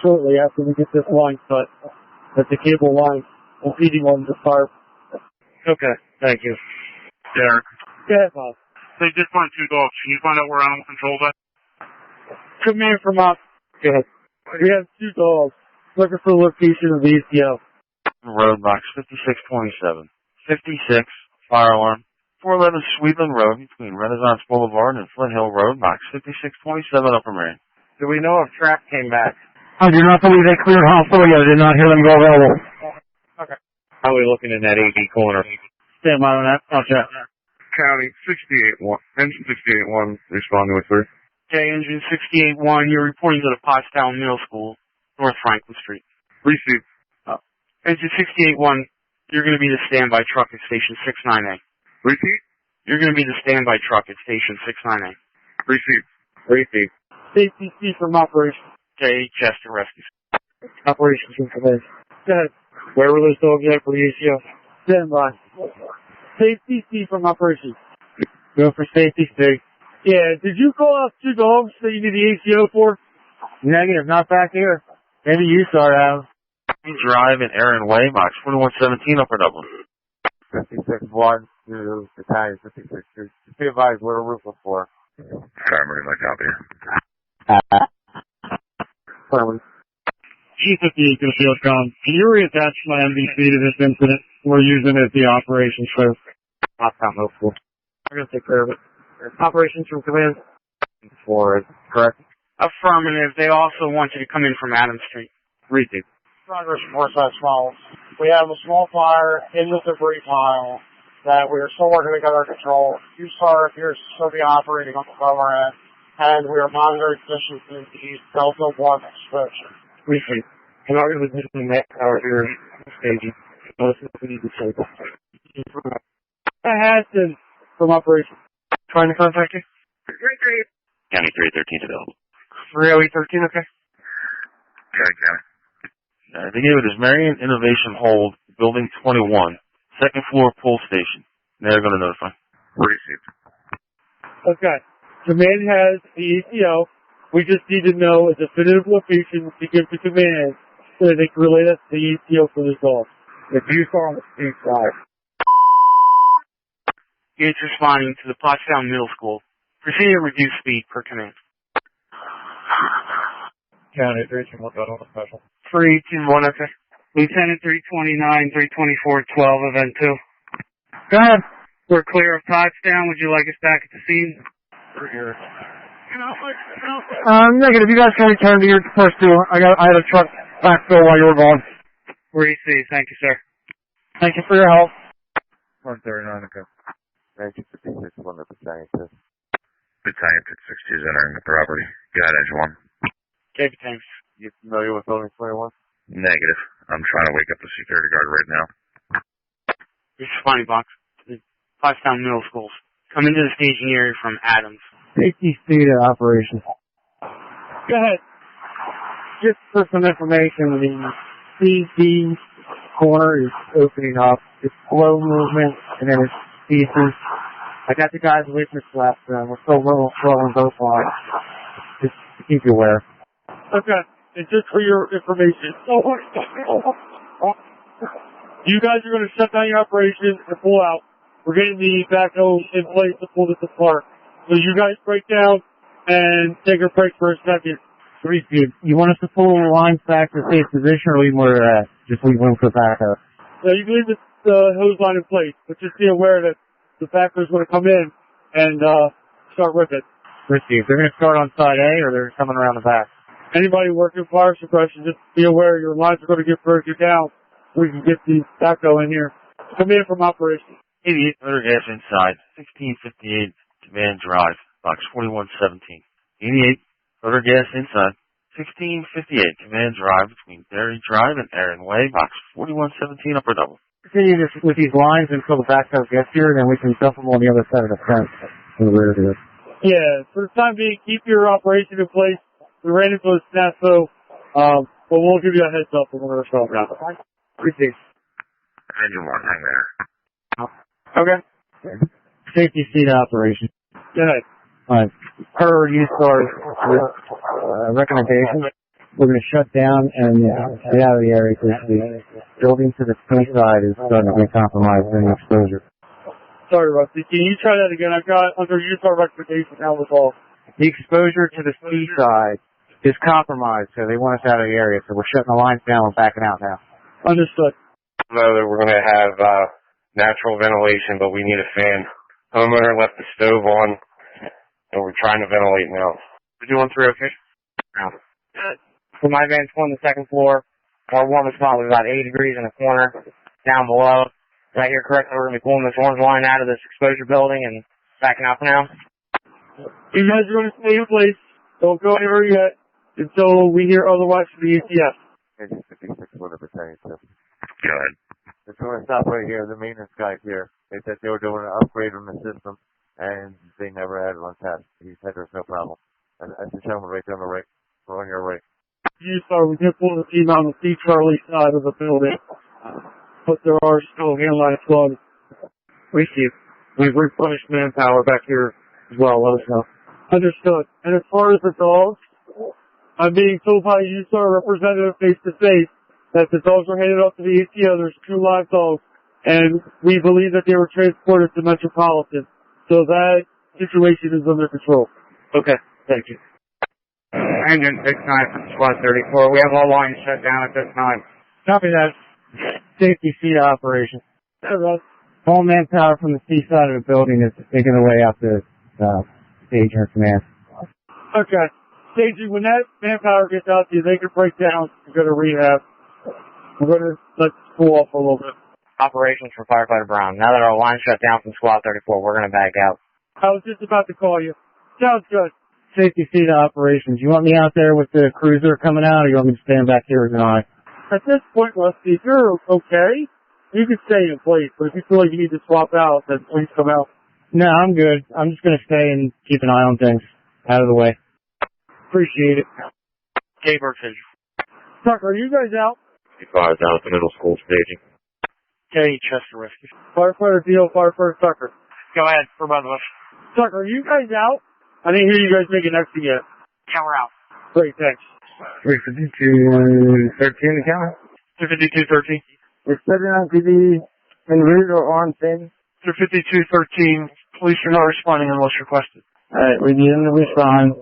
shortly after we get this line cut. At the cable line, and feeding on the fire. Okay, thank you. Derek. Yeah, Bob. They just find 2 dogs. Can you find out where animal control's at? Command from us. Go ahead. We have 2 dogs. Looking for the location of the ECO. Road, box 5627. 56, fire alarm. 411 Sweetland Road, between Renaissance Boulevard and Flint Hill Road, box 5627, Upper Main. Do we know if track came back? I do not believe they cleared hospital yet. I did not hear them go available. Okay. How are we looking in that AV corner? Stand by on that. I'll check. County 68-1. Engine 68-1 responding with 3. Okay, engine 68-1, you're reporting to the Pottstown Middle School, North Franklin Street. Receive. Engine 68-1, you're going to be the standby truck at station 69A. Repeat? You're going to be the standby truck at station 69A. Receive. Receive. Safety C from operations. Okay, Chester Rescue. Operations information. Go ahead. Where were those dogs at for the ACO? Stand by. Safety C from operations. Go for safety C. Yeah, did you call out 2 dogs that you need the ACO for? Negative, not back here. Maybe you saw out. Drive in Aaron Way, box 4117, Upper Dublin. 56-1 to Battalion 56. Just be advised, we're a roofer for. Primary, my copy. G58 to the field com. Can you reattach my MVC to this incident? We're using it as the operations for Pottstown Hopeful. I'm going to take care of it. Operations from command. 4, correct? Affirmative. They also want you to come in from Adams Street. Receive. Progress reports as follows. We have a small fire in the debris pile that we are still working to get under control. You saw if you're still be operating on the lower end, and we are monitoring conditions in the Delta 1 exposure. Appreciate it. I'm not going to be missing that power here staging. Unless we need to say that. Haston from operation. Trying to contact you? County 313 is available. 30813, okay. County. They gave it as Marion Innovation Hold, Building 21, second floor pull station. They're going to notify. Received. Okay. Command has the ACO. We just need to know a definitive location to give to command so that they can relay us to the ACO for this call. If you saw on the street side. Gates responding to the Pottstown Middle School. Proceed at reduced speed per command. County 321 on the special. 321, okay. Lieutenant 329, 324, 12, event 2. Go ahead. We're clear of Pottstown. Would you like us back at the scene? We're here. Negative. You guys can return to your first two. I had a truck backfill while you were gone. Receive. Thank you, sir. Thank you for your help. 139, okay. Thank you for being this one of the scientists. Battalion 660 is entering the property. Go ahead, Engine 1. Okay, thanks. You familiar with Building 21? Negative. I'm trying to wake up the security guard right now. Responding box. The Pottstown Middle Schools. Come into the staging area from Adams. Safety speed of operation. Go ahead. Just for some information, the CD corner is opening up. It's slow movement, and then it ceases. I got the guys witness left, and we're still a little slow on both lines. Just to keep you aware. Okay. And just for your information, you guys are going to shut down your operation and pull out. We're getting the backhoe in place to pull this apart. So you guys break down and take a break for a second. You want us to pull the lines back to safe position or leave them where they're at? Just leave room for backhoe. Yeah, you can leave the hose line in place, but just be aware that the backhoe's going to come in and start with it. Received. They're going to start on side A or they're coming around the back? Anybody working fire suppression, just be aware your lines are going to get broken down. We can get the backhoe in here. Come in from operation. 88 motor gas inside, 1658 Command Drive, box 4117. 88 motor gas inside, 1658 Command Drive between Berry Drive and Aaron Way, box 4117 upper double. Continue this with these lines until the backhoe gets here, then we can dump them on the other side of the fence. In the rear of this. Yeah, for the time being, keep your operation in place. We ran into a snafu, but we'll give you a heads up when we're going to start. Received. Engine 1, hang there. Okay. Safety seat operation. Go ahead. Alright. Per USAR's recommendation, we're going to shut down and get out of the area because the building to the sea side is starting to be compromised during exposure. Sorry, Rusty. Can you try that again? I've got under USAR recommendation now with all. The exposure to the sea side is compromised, so they want us out of the area. So we're shutting the lines down. We're backing out now. Understood. I know that we're going to have natural ventilation, but we need a fan. Homeowner left the stove on, and we're trying to ventilate now. We're doing 3 okay? For my vantage point on the second floor, our warmest spot was about 80 degrees in the corner. Down below, right here correctly, we're going to be pulling this orange line out of this exposure building and backing out for now. You guys are going to stay in place. Don't go anywhere yet until we hear otherwise from the ATF. Engine 56, whatever tank. Go ahead. Just going to stop right here. The maintenance guy here, they said they were doing an upgrade on the system, and they never had it on test. He said there's no problem. And the gentleman right there on the right, we're on your right. You saw we did pull the team on the C Charlie side of the building, but there are still handline plugs. Received. We've replenished manpower back here as well. Let us know. Understood. And as far as the dogs, I'm being told by USAR representative face to face that the dogs were handed off to the ATO. There's 2 live dogs, and we believe that they were transported to Metropolitan. So that situation is under control. Okay. Thank you. Engine 69 from Squad 34. We have all lines shut down at this time. Copy that. Safety seat operation. All manpower from the C side of the building is making their way out to stage or command. Okay. Staging, when that manpower gets out to you, they can break down and go to rehab. We're going to let this cool off a little bit. Operations for Firefighter Brown. Now that our line's shut down from Squad 34, we're going to back out. I was just about to call you. Sounds good. safety seat of operations. You want me out there with the cruiser coming out, or you want me to stand back here with an eye? At this point, Rusty, if you're okay, you can stay in place. But if you feel like you need to swap out, then please come out. No, I'm good. I'm just going to stay and keep an eye on things. Out of the way. Appreciate it. Gaber says, Tucker, are you guys out? 55 down at the middle school staging. Kenny Chester Rescue. Firefighter Deal, Firefighter Tucker. Go ahead, for both of us. Tucker, are you guys out? I didn't hear you guys make an exit yet. Yeah, we're out. Great, thanks. 352, 13 account. 25213. We're sitting on TV en route or on scene. 25213. Police are not responding unless requested. Alright, we need them to respond.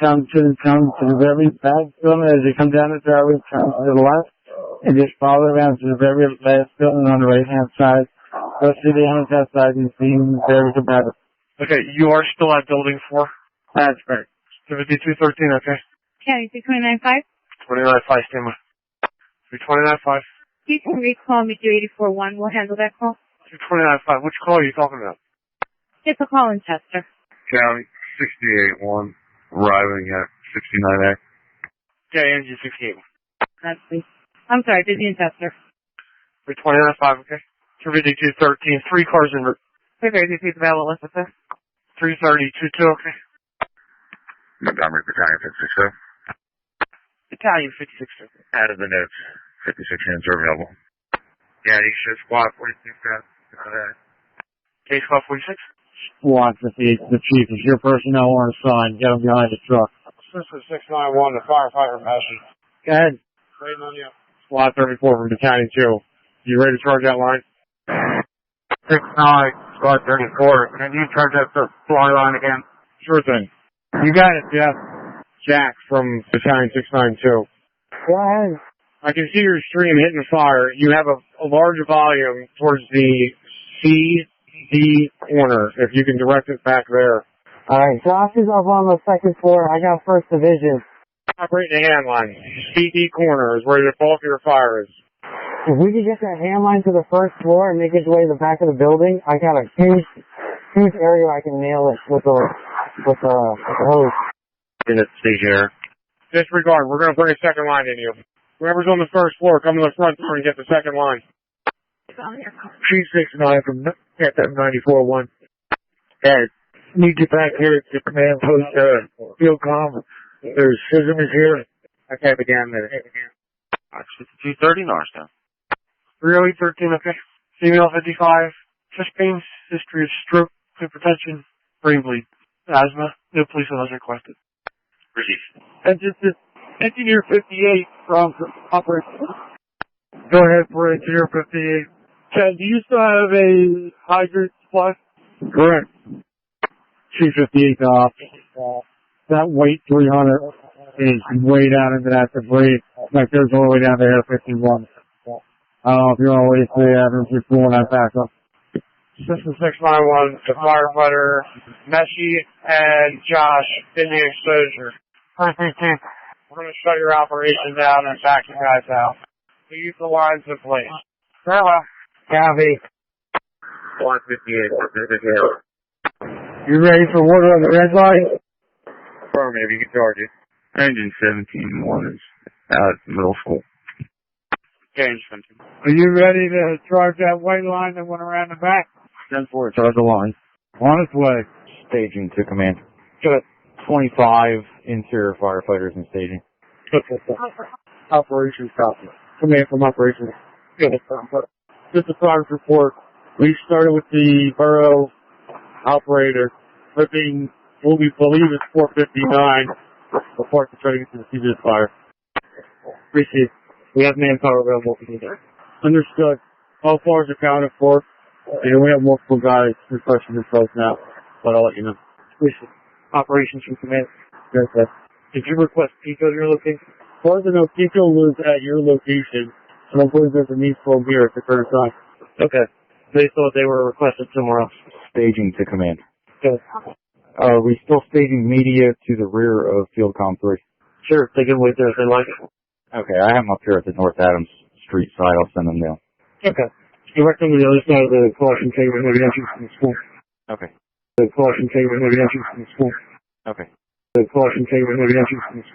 Come to the very back building as you come down the driveway, turn to the left, and just follow around to the very last building on the right-hand side. Go to the ambulance outside and see there is about it. Okay, you are still at building 4? That's right. 25213, okay. County 3295. 295, stand by. 3295. You can recall me to 841. We'll handle that call. 295, which call are you talking about? It's a call in Chester. County 681, arriving at 69A. Okay, NG 68. That's me. I'm sorry, busy in Chester. 3295, okay. 25213, 3 cars en route. 332 available, what's this? 33022, okay. Montgomery Battalion 562. Italian 562. Out of the notes, 56 hands are available. Yeah, you should squad 46 guys. Case squad 46. Squad 58, the chief. If your personnel are assigned, get them behind the truck. System 691, the firefighter message. Go ahead. Waiting on you. Squad 34 from Battalion 2. You ready to charge that line? 69, squad 34. Can you charge that fly line again? Sure thing. You got it, Jeff. Jack from Battalion 692. Go ahead. I can see your stream hitting the fire. You have a large volume towards the CD corner, if you can direct it back there. Alright, Josh is up on the second floor. I got 1st Division. Operate the hand line. CD corner is where the bulk of your fire is. If we could get that hand line to the 1st floor and make its way to the back of the building, I got a huge area I can nail it with the hose. In the station. Disregard. We're going to bring a second line in you. Whoever's on the 1st floor, come to the front door and get the second line. 369 from FM94-1. Ed, Need you back here at the command post, field comm. There's Schism is here. okay, began there. 5230 Norristown. 30813, okay. Female 55, chest pains, history of stroke, hypertension, brain bleed, asthma, no police was requested. Received. Engineer 58 from operation. Go ahead for Engineer 58. Ken, do you still have a hydrant supply? Correct. Chief 58 off. That weight 300 is way down into that debris. Like there's all the way down to Air 51. I don't know if you're on the way to the average before when I back up. System 691, the firefighter, Messi and Josh in the exposure. We're going to shut your operation down and back you guys out. Leave the lines in place. Farewell. Copy. 158. You ready for water on the red line? Affirmative, you can charge it. Engine 17-1 is out at the middle school. Change 17. Are you ready to charge that white line that went around the back? 10-4, charge the line. On its way. Staging to command. Good. 25 interior firefighters in staging. Operations copy. Command from operations. Good. Just a progress report. We started with the borough operator flipping what we believe is 459 before contributing to the previous fire. Received. We have manpower available to do that. Understood. All floors are accounted for. And we have multiple guys requesting this right now, but I'll let you know. Received. Operations from command. Yes, sir. Did you request Pico at your location? As far as I know, Pico lives at your location. I don't believe there's a need for him here at the current time. Okay. They thought they were requested somewhere else. Staging to command. Okay. Are we still staging media to the rear of Field Com 3? Sure, they can wait there if they like it. Okay, I have them up here at the North Adams Street side. I'll send them down. Okay. Direct them to the other side of the caution table near the entrance to the school. Okay. The caution table near the entrance to the school. Okay. The caution statement,